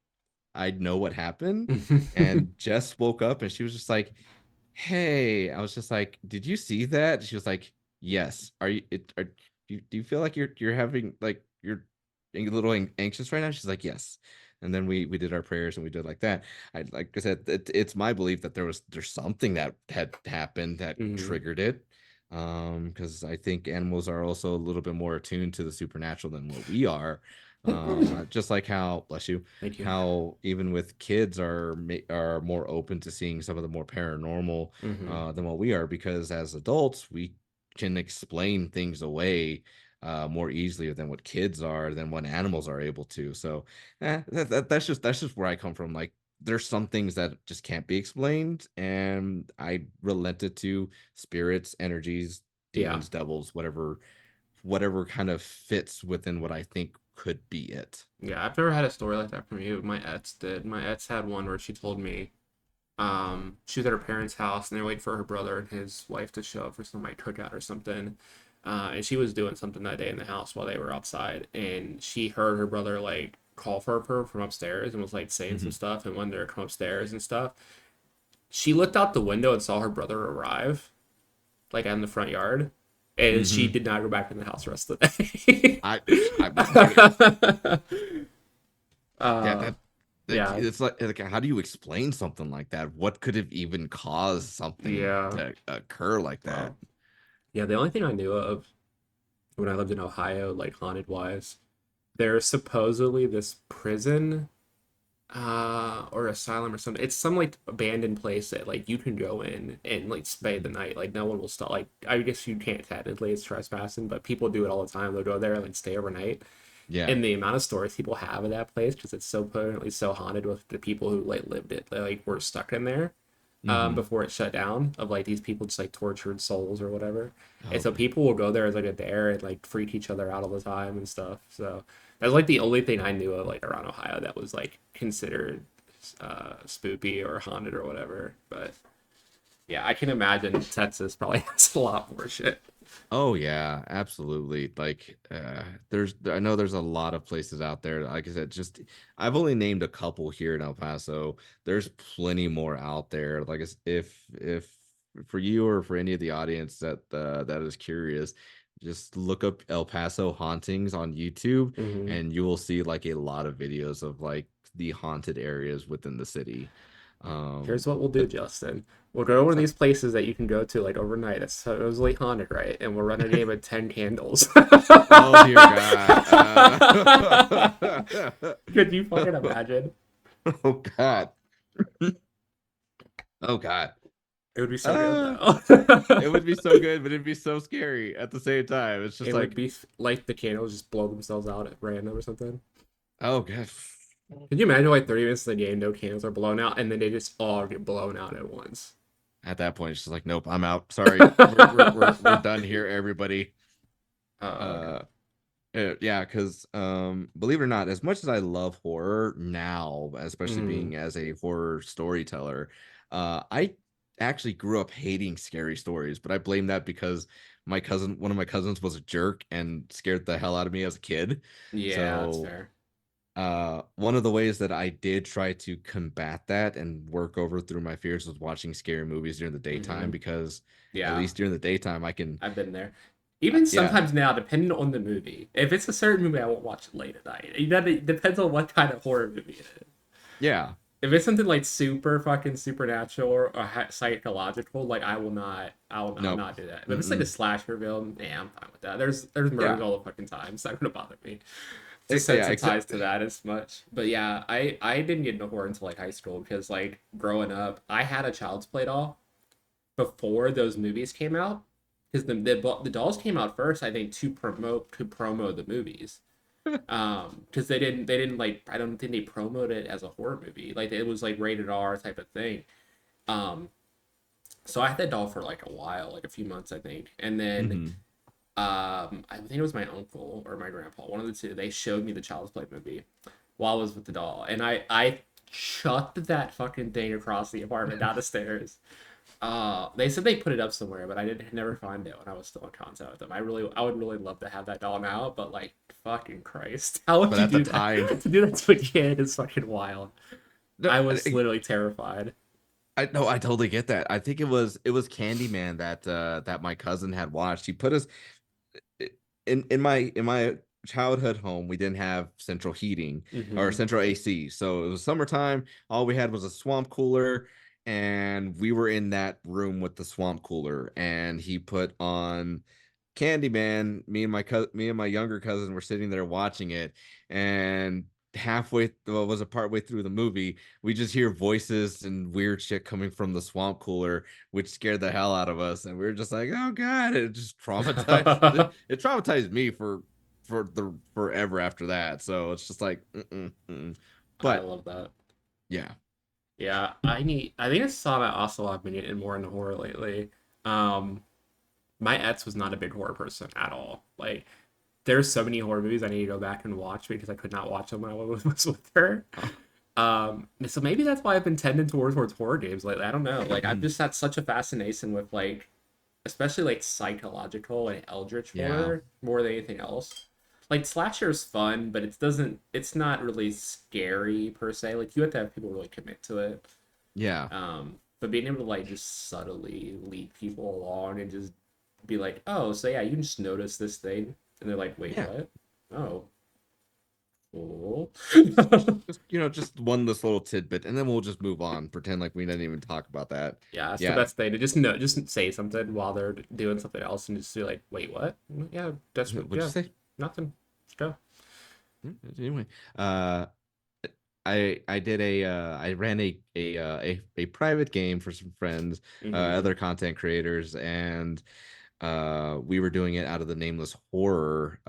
S2: I know what happened. And Jess woke up and she was just like, hey. I was just like, did you see that? She was like, yes. Do you feel like you're having, like, you're a little anxious right now? She's like, yes. And then we did our prayers and we did like that. Like I said, it's my belief that there's something that had happened that
S1: Mm-hmm.
S2: triggered it. Because I think animals are also a little bit more attuned to the supernatural than what we are. Just like how, bless you,
S1: Thank you.
S2: how even with kids are more open to seeing some of the more paranormal
S1: Mm-hmm.
S2: than what we are, because as adults we can explain things away more easily than what kids are, than what animals are able to. So that's just where I come from. Like, there's some things that just can't be explained, and I relented to spirits, energies,
S1: Yeah.
S2: demons, devils, whatever kind of fits within what I think could be it.
S1: Yeah. I've never had a story like that from you. My ex did. My ex had one where she told me she was at her parents' house and they're waiting for her brother and his wife to show up for some like cookout or something. And she was doing something that day in the house while they were outside, and she heard her brother like call for her from upstairs and was like saying some
S2: Hmm.
S1: stuff. And when they're come upstairs and stuff, she looked out the window and saw her brother arrive like in the front yard, and she
S2: Hmm.
S1: did not go back in the house the rest of the
S2: I,
S1: day.
S2: yeah,
S1: uh,
S2: that
S1: yeah,
S2: it's like, how do you explain something like that? What could have even caused something
S1: yeah.
S2: to occur like that?
S1: Wow. Yeah, the only thing I knew of when I lived in Ohio, like haunted wise, there's supposedly this prison or asylum or something. It's some like abandoned place that like you can go in and like stay the night. Like no one will stop. Like I guess you can't technically, it's trespassing, but people do it all the time. They'll go there and like stay overnight.
S2: Yeah.
S1: And the amount of stories people have of that place because it's so permanently so haunted with the people who like lived it, they like were stuck in there
S2: Hmm.
S1: before it shut down. Of like these people just like tortured souls or whatever. And
S2: Oh
S1: so
S2: god.
S1: people will go there as like a dare and like freak each other out all the time and stuff. So that's like the only thing I knew of like around Ohio that was like considered spooky or haunted or whatever. But yeah, I can imagine Texas probably has a lot more shit.
S2: Oh yeah, absolutely. Like there's I know there's a lot of places out there. Like I said, just I've only named a couple here in El Paso. There's plenty more out there. Like if for you or for any of the audience that that is curious, just look up El Paso hauntings on YouTube
S1: Mm-hmm.
S2: and you will see like a lot of videos of like the haunted areas within the city.
S1: Here's what we'll do,
S2: But
S1: Justin. We'll go to one of these places that you can go to like overnight that's supposedly haunted, right? And we'll run a game of 10 candles.
S2: oh dear God.
S1: Could you fucking imagine?
S2: Oh God. Oh God.
S1: It would be so good
S2: Uh,
S1: though.
S2: it would be so good, but it'd be so scary at the same time. It's just
S1: It would
S2: like,
S1: be like the candles just blow themselves out at random or something.
S2: oh God.
S1: Could you imagine like 30 minutes of the game, no candles are blown out, and then they just all get blown out at once?
S2: At that point, it's just like, nope, I'm out. Sorry. We're done here, everybody.
S1: Okay.
S2: Uh yeah, because believe it or not, as much as I love horror now, especially
S1: Mm,
S2: being as a horror storyteller, I actually grew up hating scary stories, but I blame that because one of my cousins was a jerk and scared the hell out of me as a kid.
S1: yeah, that's
S2: So
S1: fair.
S2: one of the ways that I did try to combat that and work over through my fears was watching scary movies during the daytime
S1: Hmm.
S2: because at
S1: Yeah,
S2: least during the daytime I can
S1: I've been there. Even
S2: yeah.
S1: sometimes now, depending on the movie. If it's a certain movie, I won't watch it late at night. It depends on what kind of horror movie it is.
S2: Yeah.
S1: If it's something like super fucking supernatural or psychological, like I'll
S2: Nope.
S1: not do that. But if it's like a
S2: Mm-mm.
S1: slasher film, yeah, I'm fine with that. There's murders
S2: Yeah.
S1: all the fucking time. It's not gonna bother me.
S2: Yeah, except
S1: Desensitized to that as much. But yeah, I didn't get into horror until like high school because like growing up, I had a Child's Play doll before those movies came out because the dolls came out first, I think, to promote the movies. Because they didn't like, I don't think they promoted it as a horror movie. Like it was like rated R type of thing. Um, so I had that doll for like a while, like a few months, I think, and then
S2: hmm
S1: I think it was my uncle or my grandpa, one of the two. They showed me the Child's Play movie while I was with the doll, and I chucked that fucking thing across the apartment down the stairs. They said they put it up somewhere, but I didn't never find it when I was still in contact with them. I would really love to have that doll now, but like, fucking Christ, how would
S2: but
S1: you
S2: at the
S1: do that?
S2: time,
S1: To do that to a kid is fucking wild.
S2: no,
S1: I was literally terrified.
S2: I no, I totally get that. I think it was Candyman that that my cousin had watched. He put us in my childhood home. We didn't have central heating or
S1: Hmm.
S2: central AC, so it was summertime. All we had was a swamp cooler, and we were in that room with the swamp cooler. And he put on Candyman. Me and my younger cousin were sitting there watching it, and was a part way through the movie, we just hear voices and weird shit coming from the swamp cooler, which scared the hell out of us, and we were just like, "Oh God!" It just traumatized. It traumatized me for the forever after that. So it's just like, mm-mm, mm-mm.
S1: I
S2: But
S1: love that.
S2: yeah,
S1: Yeah, I think I saw that also. I've been getting more into horror lately. Um, my ex was not a big horror person at all. Like, there's so many horror movies I need to go back and watch because I could not watch them when I was with her. So maybe that's why I've been tending towards horror games lately. I don't know. Like, I've just had such a fascination with like, especially like psychological and eldritch
S2: yeah,
S1: horror more than anything else. Like slasher is fun, but it's not really scary per se. Like you have to have people really commit to it.
S2: yeah,
S1: But being able to like just subtly lead people along and just be like, oh, so yeah, you just notice this thing, and they're like, wait,
S2: yeah.
S1: what? Oh, cool.
S2: Just one this little tidbit, and then we'll just move on, pretend like we didn't even talk about that.
S1: Yeah, that's the
S2: Yeah,
S1: best thing to just say something while they're doing something else and just be like, wait, what? Yeah, that's
S2: what'd you
S1: yeah,
S2: say?
S1: nothing. Let's go.
S2: Anyway, uh, I did I ran a private game for some friends,
S1: Hmm.
S2: other content creators, and we were doing it out of the Nameless Horror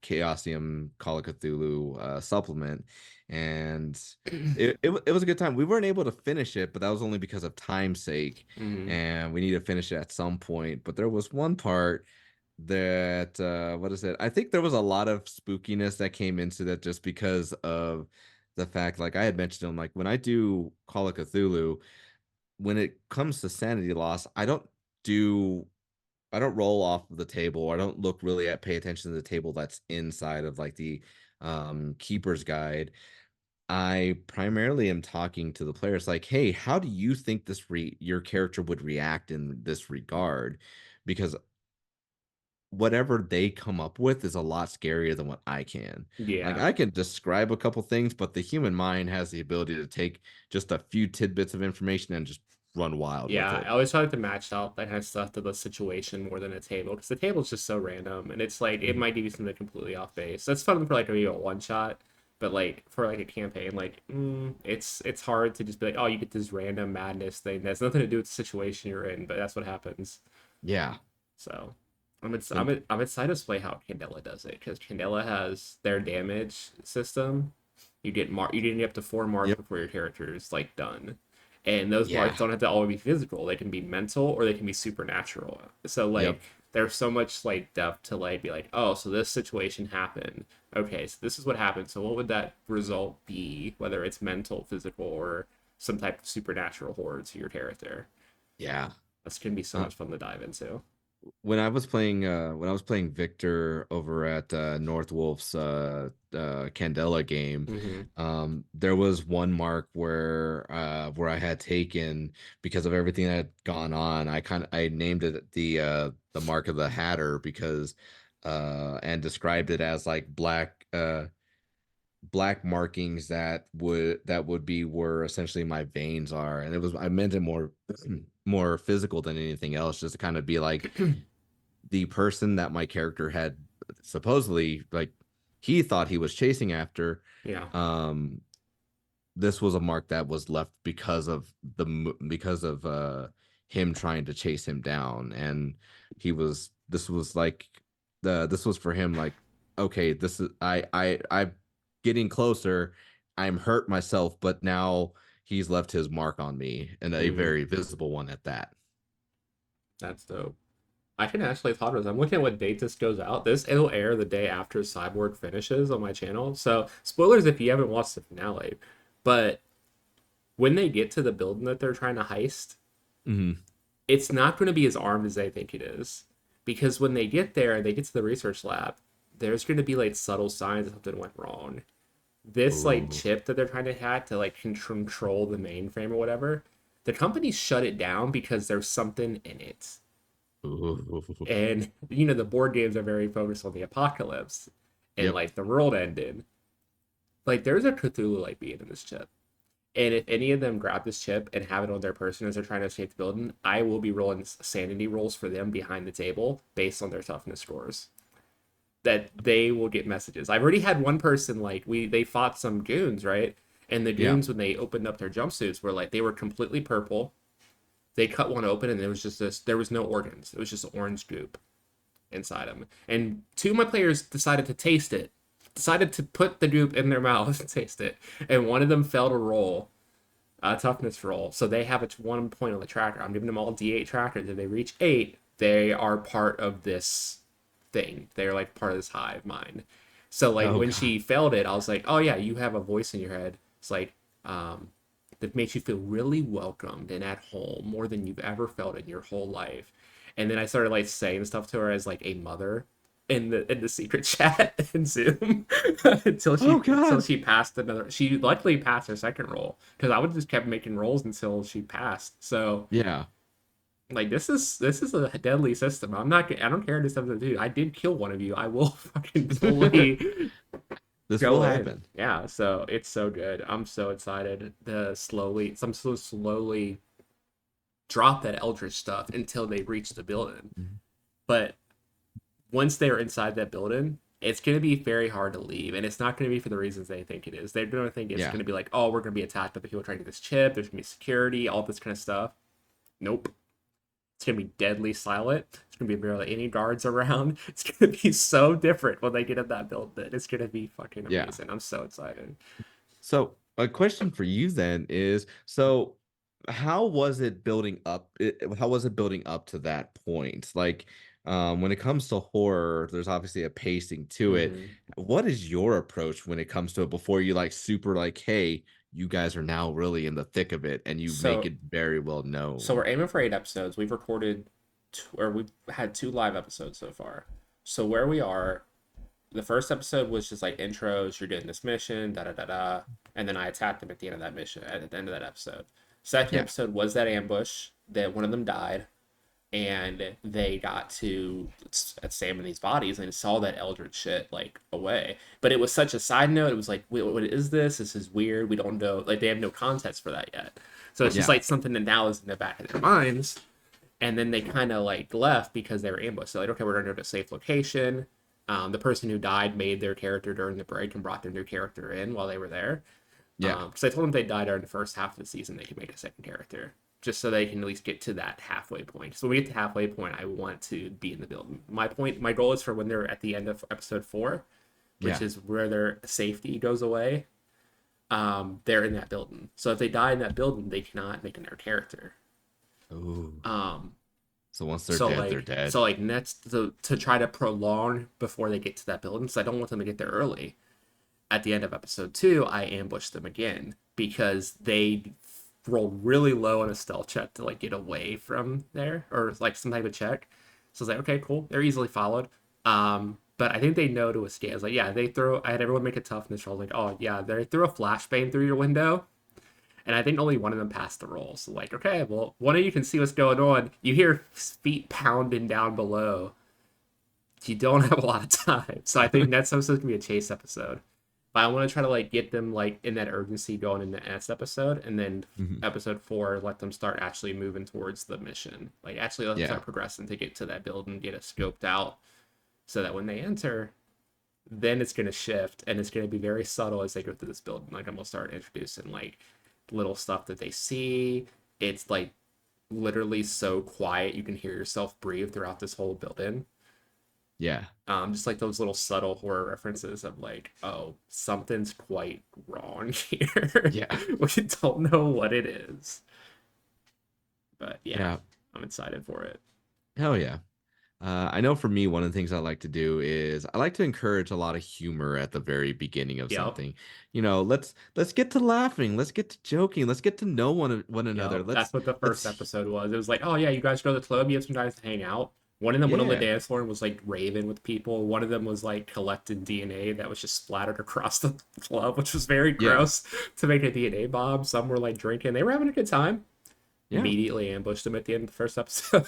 S2: Chaosium Call of Cthulhu supplement, and it was a good time. We weren't able to finish it, but that was only because of time's sake,
S1: Hmm.
S2: and we need to finish it at some point. But there was one part that what is it? I think there was a lot of spookiness that came into that just because of the fact, like I had mentioned to him, like when I do Call of Cthulhu, when it comes to sanity loss, do I don't roll off of the table. I don't look really at pay attention to the table that's inside of like the keeper's guide. I primarily am talking to the players like, hey, how do you think your character would react in this regard? Because whatever they come up with is a lot scarier than what I can. Like
S1: Yeah.
S2: I can describe a couple things, but the human mind has the ability to take just a few tidbits of information and just run wild with
S1: Yeah,
S2: it.
S1: I always try to match out that kind of stuff to the situation more than a table because the table's just so random and it's like it
S2: Mhm.
S1: might give you something completely off base. That's fun for like maybe a one shot, but like for like a campaign, like it's hard to just be like, oh, you get this random madness thing that's nothing to do with the situation you're in, but that's what happens.
S2: Yeah.
S1: So
S2: And
S1: I'm excited to play how Candela does it because Candela has their damage system. You get up to four marks
S2: yep.
S1: before your character is like done, and those marks
S2: Yeah.
S1: don't have to always be physical. They can be mental or they can be supernatural. So like
S2: Yep.
S1: there's so much like depth to like be like, oh, so this situation happened. Okay, so this is what happened. So what would that result be? Whether it's mental, physical, or some type of supernatural horror to your character.
S2: Yeah.
S1: That's gonna be so
S2: Uh,
S1: much fun to dive into.
S2: when I was playing Victor over at North Wolf's Candela game,
S1: Hmm.
S2: there was one mark where I had taken because of everything that had gone on. I named it the mark of the Hatter because and described it as like black markings that would be where essentially my veins are, and it was I meant it more more physical than anything else, just to kind of be like the person that my character had supposedly like he thought he was chasing after.
S1: Yeah.
S2: um this was a mark that was left because of him trying to chase him down, and this was like this was for him like, okay, this is I'm getting closer, I'm hurt myself, but now he's left his mark on me, and a
S1: Hmm.
S2: very visible one at that.
S1: That's dope. I can actually thought of this. I'm looking at what date this goes out. This it'll air the day after Cyborg finishes on my channel. So spoilers if you haven't watched the finale. But when they get to the building that they're trying to heist,
S2: Hmm.
S1: it's not going to be as armed as they think it is. Because when they get there and they get to the research lab, there's going to be like subtle signs that something went wrong. This like
S2: Ooh.
S1: chip that they're trying to hack to like control the mainframe or whatever, the company shut it down because there's something in it.
S2: Ooh.
S1: And the board games are very focused on the apocalypse and
S2: Yep.
S1: like the world ended. Like there's a Cthulhu like being in this chip. And if any of them grab this chip and have it on their person as they're trying to escape the building, I will be rolling sanity rolls for them behind the table based on their toughness scores. That they will get messages. I've already had one person like they fought some goons, right? And the
S2: Yeah.
S1: goons when they opened up their jumpsuits were like they were completely purple. They cut one open and there was just this there was no organs. It was just orange goop inside them. And two of my players decided to taste it, decided to put the goop in their mouth and taste it. And one of them failed a roll, a toughness roll. So they have a 1 point on the tracker. I'm giving them all D8 trackers. If they reach 8, they are part of this thing. They're like part of this hive mind. So like
S2: Oh
S1: when
S2: God.
S1: she failed it, I was like, oh yeah, you have a voice in your head. It's like that makes you feel really welcomed and at home more than you've ever felt in your whole life. And then I started like saying stuff to her as like a mother in the secret chat in Zoom
S2: Oh
S1: until
S2: God.
S1: she passed another. She luckily passed her second roll because I would just kept making rolls until she passed. So
S2: Yeah.
S1: like this is a deadly system. I don't care this episode dude. I did kill one of you. I will fucking fully
S2: This will
S1: go in.
S2: happen.
S1: Yeah, so it's so good. I'm so excited. I'm so slowly drop that eldritch stuff until they reach the building.
S2: Mhm.
S1: But once they're inside that building, it's going to be very hard to leave, and it's not going to be for the reasons they think it is. They're going to think it's
S2: Yeah.
S1: going to be like, oh, we're going to be attacked by the people trying to get this chip. There's going to be security, all this kind of stuff. Nope. It's going to be deadly silent. It's going to be barely any guards around. It's going to be so different when they get in that building. It's going to be fucking
S2: Yeah.
S1: amazing. I'm so excited.
S2: So, a question for you then is, so how was it building up? How was it building up to that point? Like, when it comes to horror, there's obviously a pacing to it.
S1: Mm-hmm.
S2: What is your approach when it comes to it before you like super like, hey, you guys are now really in the thick of it and you make
S1: So,
S2: it very well
S1: so
S2: known?
S1: we're aiming for 8 episodes. We've recorded, or we've had 2 live episodes so far. So where we are, the first episode was just like intros. You're doing this mission, da da da da, and then I attacked them at the end of that mission. At the end of that episode, second
S2: Yeah.
S1: episode was that ambush that one of them died, and they got to examine these bodies and saw that eldritch shit like away. But it was such a side note. It was like, wait, what is this? This is weird. We don't know. Like they have no context for that yet. So it's just
S2: Yeah.
S1: like something that now is in the back of their minds. And then they kind of like left because they were ambushed. So like, okay, we're going to go to a safe location. The person who died made their character during the break and brought their new character in while they were there.
S2: Yeah.
S1: Because I told them if they died during the first half of the season, they could make a second character just so they can at least get to that halfway point. So when we get to halfway point, I want to be in the building. My goal is for when they're at the end of episode 4, which
S2: Yeah.
S1: is where their safety goes away. They're in that building. So if they die in that building, they cannot make another character.
S2: Ooh.
S1: Um,
S2: So once they're
S1: so
S2: dead, they're
S1: like
S2: dead.
S1: so like next to try to prolong before they get to that building. So I don't want them to get there early. At the end of episode 2, I ambush them again because they rolled really low on a stealth check to like get away from there or like some type of check. So I was like, okay, cool. They're easily followed. But I think they know to escape. I was like, yeah, they throw. I had everyone make a toughness roll. Like, oh yeah, they threw a flashbang through your window, and I think only one of them passed the roll. So like, okay, well, one of you can see what's going on. You hear feet pounding down below. You don't have a lot of time. So I think next episode can be a chase episode. But I want to try to like get them like in that urgency going in the next episode, and then
S2: Mhm.
S1: episode 4 let them start actually moving towards the mission. Like actually let them
S2: Yeah.
S1: start progressing to get to that building, get it scoped out, so that when they enter, then it's gonna shift and it's gonna be very subtle as they go through this building. Like I'm gonna start introducing like little stuff that they see. It's like literally so quiet you can hear yourself breathe throughout this whole building.
S2: Yeah.
S1: Just like those little subtle horror references of like, oh, something's quite wrong here.
S2: Yeah.
S1: We don't know what it is. But yeah,
S2: Yeah.
S1: I'm excited for it.
S2: Hell yeah. I know for me, one of the things I like to do is I like to encourage a lot of humor at the very beginning of
S1: Yep.
S2: something. Let's get to laughing, let's get to joking, let's get to know one another.
S1: Yep. That's what the first
S2: Let's
S1: episode was. It was like, oh yeah, you guys go to the club, you have some guys to hang out. One of them went on the
S2: yeah,
S1: dance floor and was like raving with people. One of them was like collecting DNA that was just splattered across the club, which was very
S2: yeah,
S1: gross to make a DNA bomb. Some were like drinking. They were having a good time.
S2: yeah.
S1: Immediately ambushed them at the end of the first episode.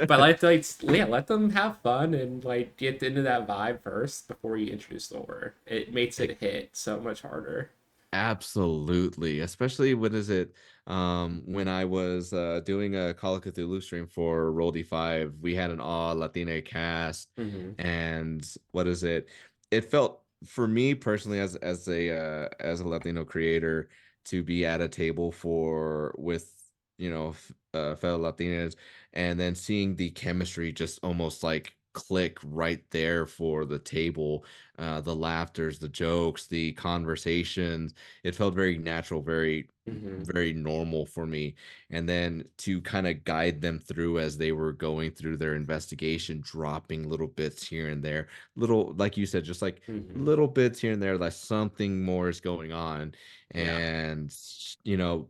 S1: But yeah, let them have fun and like get into that vibe first before you introduce the horror. It makes it hit so much harder.
S2: Absolutely. Especially when is it when I was doing a Call of Cthulhu stream for Roll D5, we had an all Latina cast
S1: Mm-hmm.
S2: and what is it? It felt for me personally as a Latino creator to be at a table for with fellow Latinas and then seeing the chemistry just almost like click right there for the table, the laughters, the jokes, the conversations, it felt very natural, very
S1: Mm-hmm.
S2: very normal for me. And then to kind of guide them through as they were going through their investigation, dropping little bits here and there, little like you said, just like
S1: Mm-hmm.
S2: little bits here and there, like something more is going on.
S1: Yeah.
S2: And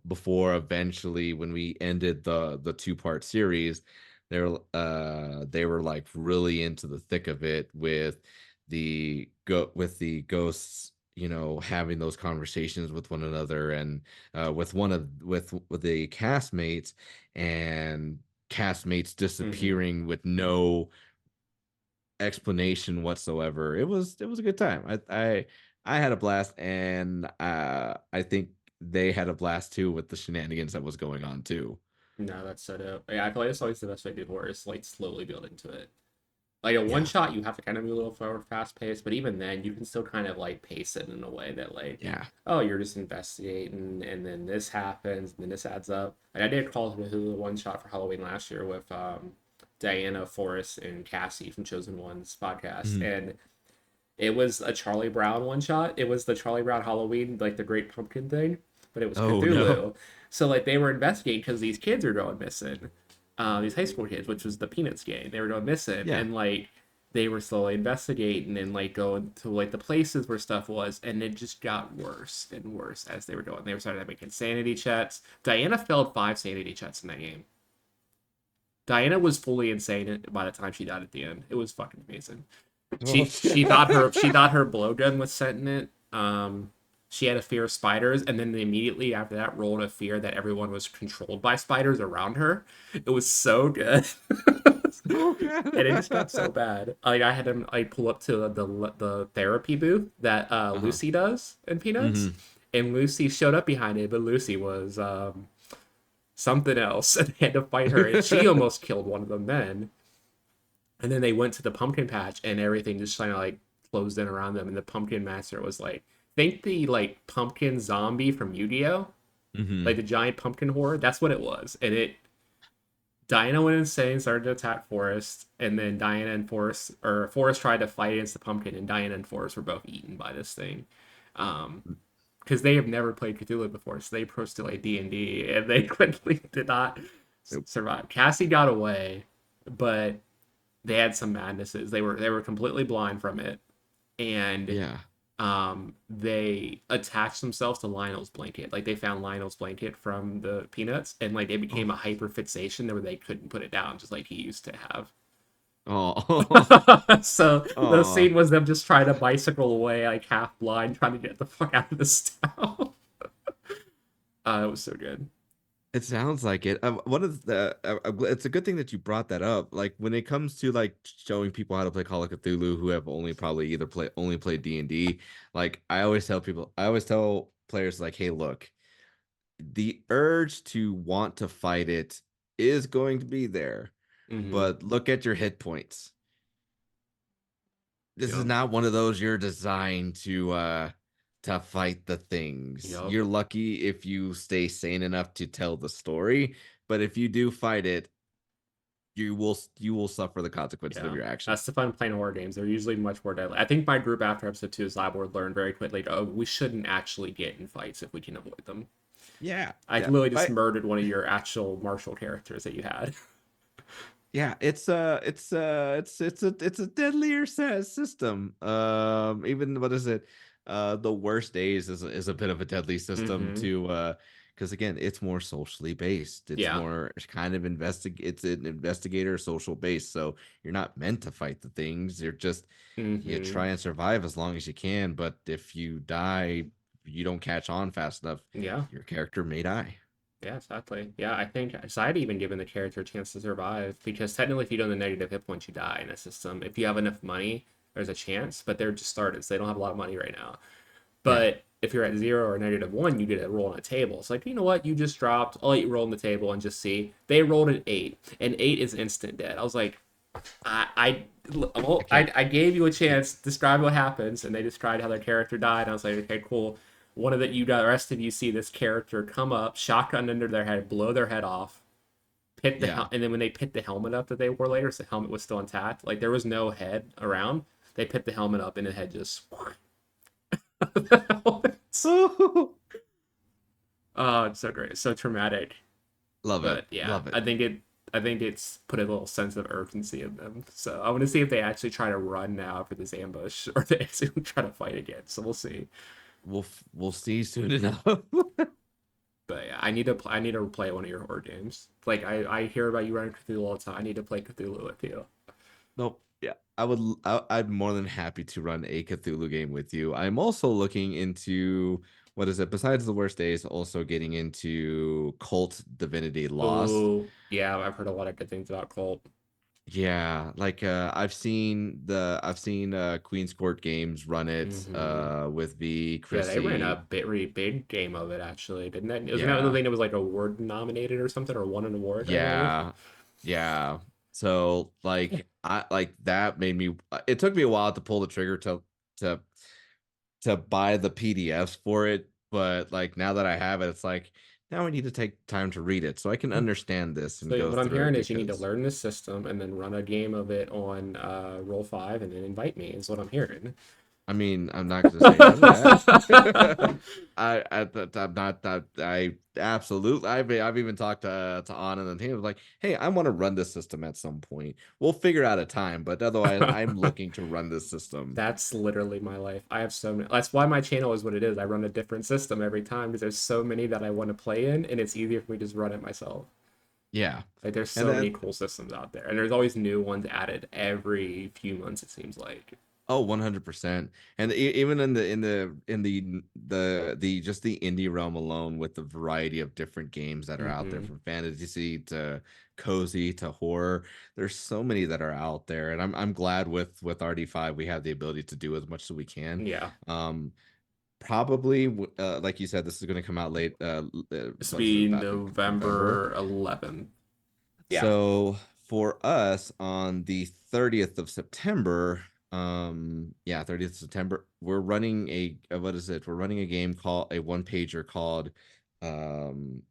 S2: before eventually when we ended the two-part series, they were like really into the thick of it with the ghosts, having those conversations with one another and with the castmates and castmates
S1: Mm-hmm.
S2: disappearing with no explanation whatsoever. It was a good time. I had a blast, and I think they had a blast too with the shenanigans that was going on too.
S1: No, that's so dope. Yeah, I feel like that's always the best way to do horror is like slowly build into it. Like a one
S2: Yeah.
S1: shot, you have to kind of be a little forward fast paced, but even then, you can still kind of like pace it in a way that like,
S2: Yeah.
S1: oh, you're just investigating, and then this happens, and then this adds up. Like I did Call of Cthulhu one shot for Halloween last year with Diana, Forrest, and Cassie from Chosen One's podcast,
S2: Mhm.
S1: and it was a Charlie Brown one shot. It was the Charlie Brown Halloween, like the Great Pumpkin thing, but it was
S2: Oh no.
S1: Cthulhu. So like they were investigating because these kids are going missing, these high school kids, which was the Peanuts game. They were going missing,
S2: Yeah.
S1: and like they were slowly investigating and like going to like the places where stuff was, and it just got worse and worse as they were going. They were starting to make insanity checks. Diana failed 5 sanity checks in that game. Diana was fully insane by the time she died at the end. It was fucking amazing.
S2: Oh,
S1: She thought her blowgun was sentient. She had a fear of spiders, and then immediately after that rolled a fear that everyone was controlled by spiders around her. It was so good.
S2: oh
S1: And it just got
S2: God.
S1: so bad. Like I had to like pull up to the therapy booth that
S2: Uh-huh.
S1: Lucy does in Peanuts,
S2: Hmm.
S1: and Lucy showed up behind it, but Lucy was something else, and they had to fight her, and she almost killed one of the men. And then they went to the pumpkin patch, and everything just kind of like closed in around them. And the pumpkin master was like, think the like pumpkin zombie from Yu-Gi-Oh, like
S2: Hmm.
S1: the giant pumpkin horde. That's what it was. And it Diana went insane, started to attack Forrest, and then Diana and Forrest or Forrest tried to fight against the pumpkin, and Diana and Forrest were both eaten by this thing. Um, because they have never played Cthulhu before, so they approached to like D&D, and they quickly did not
S2: Nope.
S1: survive. Cassie got away, but they had some madnesses. They were completely blind from it, and
S2: Yeah.
S1: they attached themselves to Lionel's blanket. Like they found Lionel's blanket from the Peanuts, and like they became
S2: Oh.
S1: a hyper fixation where they couldn't put it down, just like he used to have.
S2: Oh.
S1: So the
S2: Oh.
S1: scene was them just trying to bicycle away, like half blind, trying to get the fuck out of this town. It was so good.
S2: It sounds like it. One of the it's a good thing that you brought that up. Like when it comes to like showing people how to play Call of Cthulhu who have only probably either only played D&D, like I always tell players like, "Hey, look, the urge to want to fight it is going to be there,
S1: Mm-hmm.
S2: but look at your hit points. This is
S1: Yep.
S2: not one of those you're designed to fight the things.
S1: Yep.
S2: You're lucky if you stay sane enough to tell the story, but if you do fight it, you will suffer the consequences of
S1: Yeah,
S2: your actions.
S1: that's the fun of playing horror games. They're usually much more deadly. I think my group after episode 2 of Cyborg learned very quickly, oh, we shouldn't actually get in fights if we can avoid them.
S2: Yeah,
S1: I
S2: yeah.
S1: literally just
S2: But
S1: murdered one of your actual martial characters that you had.
S2: yeah, it's a deadlier system. Even what is it? The worst days is a bit of a deadly system
S1: Mm-hmm.
S2: to because again, it's more socially based. It's
S1: Yeah.
S2: more kind of it's an investigator social based. So you're not meant to fight the things. You
S1: Mm-hmm.
S2: try and survive as long as you can, but if you die, you don't catch on fast enough,
S1: Yeah.
S2: your character may die.
S1: Yeah, exactly. Yeah, I think so I'd even given the character a chance to survive because technically if you don't have the negative hit points, you die in a system. If you have enough money, there's a chance, but they're just started, so they don't have a lot of money right now.
S2: Yeah,
S1: But if you're at 0 or -1, you get a roll on a table. It's like, you know what? You just dropped. I'll let you roll on the table and just see. They rolled an 8, and 8 is instant dead. I was like,
S2: I can't.
S1: I gave you a chance. Describe what happens, and they described how their character died. And I was like, okay, cool. One of the rest of you see this character come up, shotgun under their head, blow their head off,
S2: Yeah.
S1: and then when they picked the helmet up that they wore later, so the helmet was still intact. Like there was no head around. They picked the helmet up, and the head just. Oh, it's so great, so traumatic.
S2: Love it.
S1: But yeah,
S2: Love it.
S1: I think it's put a little sense of urgency in them. So I want to see if they actually try to run now for this ambush, or they actually try to fight again. So we'll see.
S2: We'll see soon enough.
S1: But yeah, I need to play one of your horror games. Like I hear about you running Cthulhu all the time. I need to play Cthulhu with you.
S2: Nope. Yeah, I'd more than happy to run a Cthulhu game with you. I'm also looking into what is it besides the worst days, also getting into Cult Divinity Lost.
S1: Oh yeah, I've heard a lot of good things about Cult.
S2: Yeah, like I've seen Queen's Court Games run it
S1: Hmm.
S2: with V
S1: Yeah, they ran a
S2: Chrissy.
S1: really big game of it actually, didn't they? Wasn't that the
S2: Yeah.
S1: thing that was like award nominated or something, or won an award? I believe.
S2: Yeah. Yeah. So like I like that made me it took me a while to pull the trigger to to buy the PDFs for it, but like now that I have it, it's like now I need to take time to read it so I can understand this and
S1: So
S2: go
S1: what I'm
S2: through it
S1: hearing is you need to
S2: because
S1: learn this system and then run a game of it on Roll Five and then invite me. Is what I'm hearing.
S2: I mean, I'm not going to say no to that. I'm not that I absolutely. I've even talked to Anna and the team. Like, hey, I want to run this system at some point. We'll figure out a time, but otherwise, I'm looking to run this system.
S1: That's literally my life. I have so many. That's why my channel is what it is. I run a different system every time because there's so many that I want to play in, and it's easier for me to just run it myself.
S2: Yeah,
S1: Like there's
S2: and
S1: so many
S2: then
S1: cool systems out there, and there's always new ones added every few months. It seems like.
S2: oh, 100%. And even in the just the indie realm alone, with the variety of different games that are out there,
S1: Hmm.
S2: from fantasy to cozy to horror, there's so many that are out there, and I'm glad with RD5 we have the ability to do as much as we can.
S1: Yeah,
S2: Um, Probably, like you said, this is going to come out late.
S1: this will
S2: What is it
S1: be
S2: about November?
S1: November 11th. Yeah.
S2: So for us on the 30th of September, yeah, 30th of September, we're running what is it? We're running a game called a one pager called um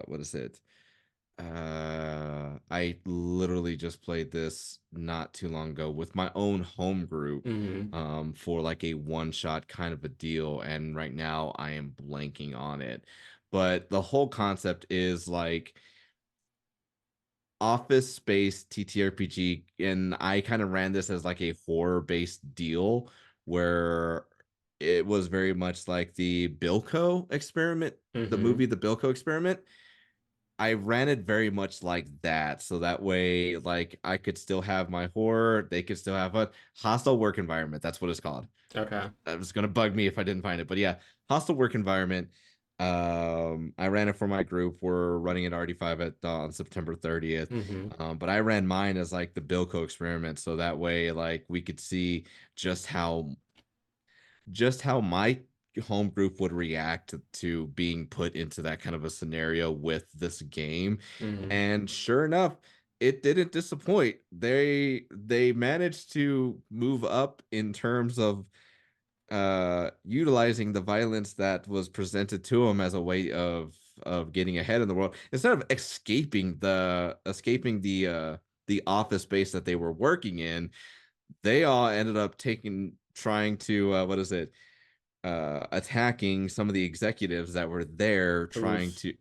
S2: what is it? I literally just played this not too long ago with my own home group
S1: Hmm.
S2: for like a one shot kind of a deal, and right now I am blanking on it. But the whole concept is like office space TTRPG, and I kind of ran this as like a horror based deal where it was very much like the Bilko experiment, the
S1: Hmm.
S2: movie The Bilko Experiment. I ran it very much like that, so that way, like I could still have my horror, they could still have a hostile work environment. That's what it's called.
S1: Okay.
S2: That was gonna bug me if I didn't find it, but yeah, hostile work environment. I ran it for my group. We're running it RD5 at on September 30th.
S1: Hmm.
S2: But I ran mine as like the Bilko experiment, so that way, like we could see just how my home group would react to being put into that kind of a scenario with this game.
S1: Hmm.
S2: And sure enough, it didn't disappoint. They managed to move up in terms of utilizing the violence that was presented to them as a way of getting ahead in the world, instead of escaping the office space that they were working in. They all ended up trying to what is it, attacking some of the executives that were there, trying
S1: Oof.
S2: to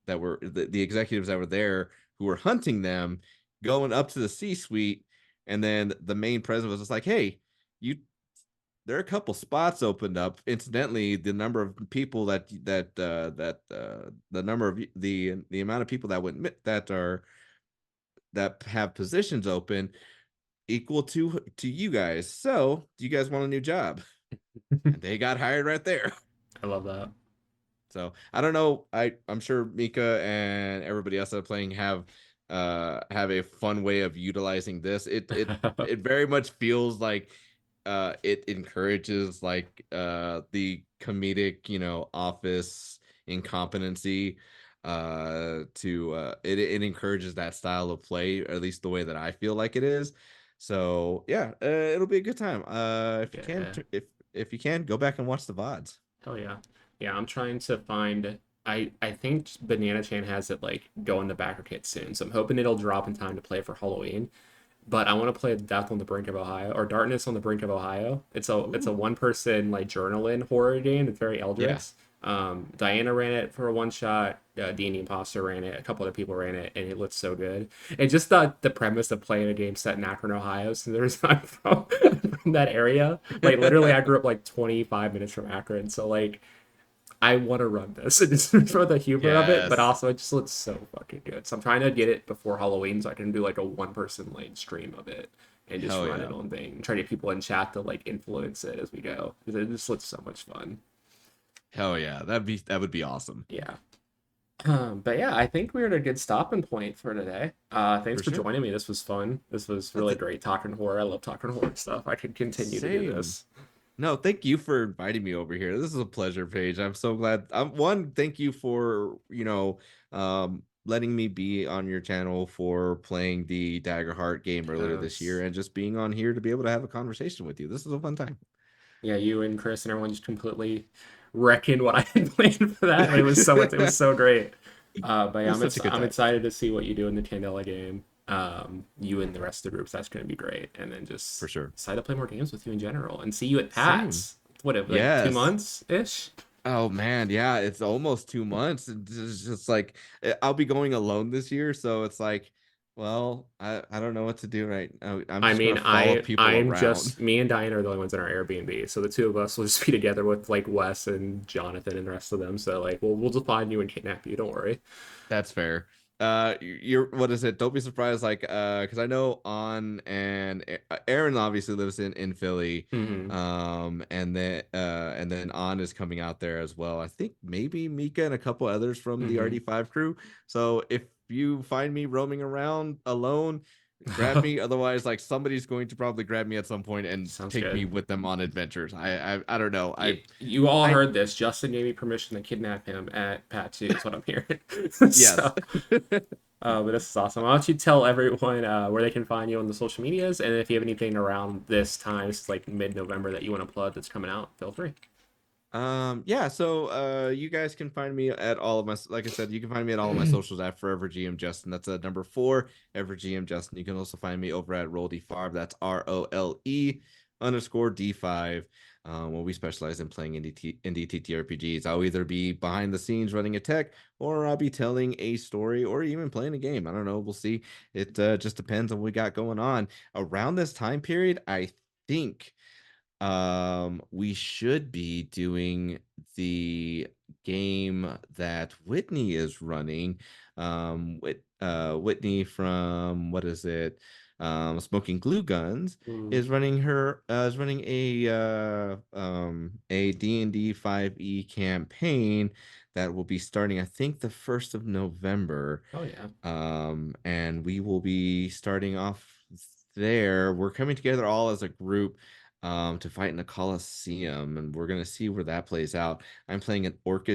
S2: that were the executives that were there who were hunting them, going up to the C suite. And then the main president was just like, hey, you there are a couple spots opened up. Incidentally, the number of people the number of the amount of people that have positions open equal to you guys. So, do you guys want a new job? And they got hired right there.
S1: I love that.
S2: So I don't know. I'm sure Mika and everybody else that are playing have a fun way of utilizing this. It very much feels like it encourages like the comedic, office incompetency. It encourages that style of play, or at least the way that I feel like it is. So yeah, it'll be a good time. If you can,
S1: Yeah.
S2: if you can, go back and watch the VODs.
S1: Oh yeah. Yeah, I'm trying to find I think Banana Chan has it like going to backer kit soon. So I'm hoping it'll drop in time to play for Halloween. But I want to play Death on the Brink of Ohio or Darkness on the Brink of Ohio. It's a
S2: Ooh.
S1: one person like journaling horror game. It's very
S2: Yeah.
S1: Eldritch. Diana ran it for a one shot. D&D Imposter ran it. A couple other people ran it, and it looked so good. And just the premise of playing a game set in Akron, Ohio. So there's I'm from that area. Like literally, I grew up like 25 minutes from Akron. So like I want to run this and just for the humor of it, but
S2: Yes.
S1: also it just looks so fucking good. So I'm trying to get it before Halloween so I can do like a one person like stream of it and just
S2: Hell
S1: run
S2: yeah.
S1: it on thing. And try to get people in chat to like influence it as we go because it just looks so much fun.
S2: Hell yeah. That would be awesome.
S1: Yeah. But yeah, I think we're at a good stopping point for today. Thanks
S2: For
S1: for
S2: sure.
S1: joining me. This was fun. This was
S2: That's
S1: really
S2: it.
S1: great talking horror. I love talking horror stuff. I could continue to do
S2: Same.
S1: this.
S2: No, thank you for inviting me over here. This is a pleasure, Paige. I'm so glad. Thank you for, letting me be on your channel for playing the Daggerheart game earlier this year
S1: Yes.
S2: and just being on here to be able to have a conversation with you. This is a fun time.
S1: Yeah, you and Chris and everyone just completely wrecking what I had planned for that, but it was
S2: It
S1: so great. But yeah,
S2: was such a good
S1: I'm
S2: time,
S1: excited to see what you do in the Candela game. You and the rest of the groups, that's going to be great. And then
S2: for
S1: just
S2: sure.
S1: excited to play more games with you in general and see you at
S2: Same.
S1: Pat's. What, like two
S2: Yes.
S1: months ish?
S2: Oh man, yeah, it's almost 2 months. It's just like I'll be going alone this year, so it's like, well, I don't know what to do right now. I'm
S1: I
S2: just gonna
S1: mean,
S2: follow people
S1: I'm
S2: around.
S1: just me and Diana are the only ones in our Airbnb, so the two of us will just be together with like Wes and Jonathan and the rest of them. So like we'll just find you and kidnap you. Don't worry.
S2: That's fair. You're what is it? Don't be surprised, like, because I know On and Aaron obviously lives in Philly,
S1: Hmm.
S2: and then On is coming out there as well. I think maybe Mika and a couple others from the
S1: Hmm.
S2: RD5 crew. So if you find me roaming around alone, grab me. Otherwise, like somebody's going to probably grab me at some point and
S1: Sounds
S2: take me
S1: good.
S2: with them on adventures. I don't know.
S1: You all
S2: I
S1: heard this. Justin gave me permission to kidnap him at Pat 2, is what I'm hearing.
S2: yes.
S1: So, but this is awesome. Why don't you tell everyone where they can find you on the social medias, and if you have anything around this time, it's like mid-November that you want to plug that's coming out, feel free.
S2: Yeah, so you guys can find me at all of my, like I said, you can find me at all of my socials at Forever GM Justin. That's number 4, Ever GM Justin. You can also find me over at Roll D5. That's ROLE_D5. Where we specialize in playing indie TTRPGs. I'll either be behind the scenes running a tech, or I'll be telling a story, or even playing a game. I don't know. We'll see. It just depends on what we got going on. Around this time period, I think we should be doing the game that Whitney is running. Whitney from what is it? Smoking Glue Guns
S1: Mm.
S2: is running a D&D 5e campaign that will be starting, I think, the 1st of November.
S1: Oh yeah.
S2: And we will be starting off there. We're coming together all as a group to fight in the Colosseum, and we're gonna see where that plays out. I'm playing an orc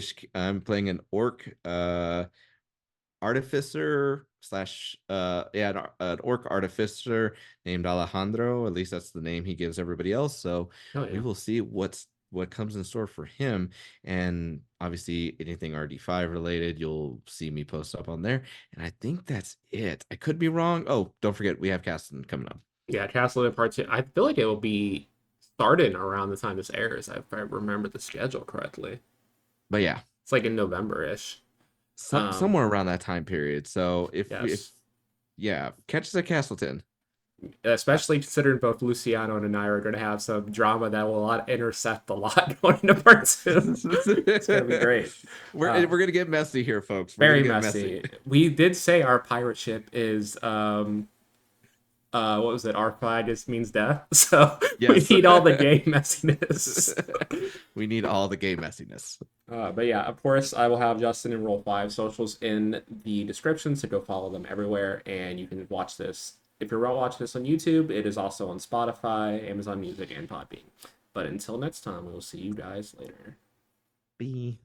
S2: artificer slash an orc artificer named Alejandro. At least that's the name he gives everybody else. So
S1: Oh
S2: we
S1: yeah.
S2: will see what comes in store for him. And obviously anything RD5 related, you'll see me post up on there. And I think that's it. I could be wrong. Oh, don't forget we have Caston coming up.
S1: Yeah, Castle in Part 2. I feel like it will be starting around the time this airs, if I remember the schedule correctly.
S2: But yeah,
S1: It's like in November-ish. Um,
S2: somewhere around that time period. So if
S1: yes.
S2: yeah, catch us at Castleton. Uh,
S1: Especially considering both Luciano and I are going to have some drama that will intercept a lot going into part two. It's going to be great. Uh,
S2: we're gonna get messy here, folks. We're gonna
S1: Very
S2: get messy.
S1: messy. We did say our pirate ship is what was it? R5 just means death. So we
S2: Yes.
S1: need all the gay messiness.
S2: We need all the gay messiness.
S1: But yeah, of course, I will have Justin and Roll 5 socials in the description, so go follow them everywhere. And you can watch this. If you're watching this on YouTube, it is also on Spotify, Amazon Music, and Podbean. But until next time, we will see you guys later.
S2: Bye.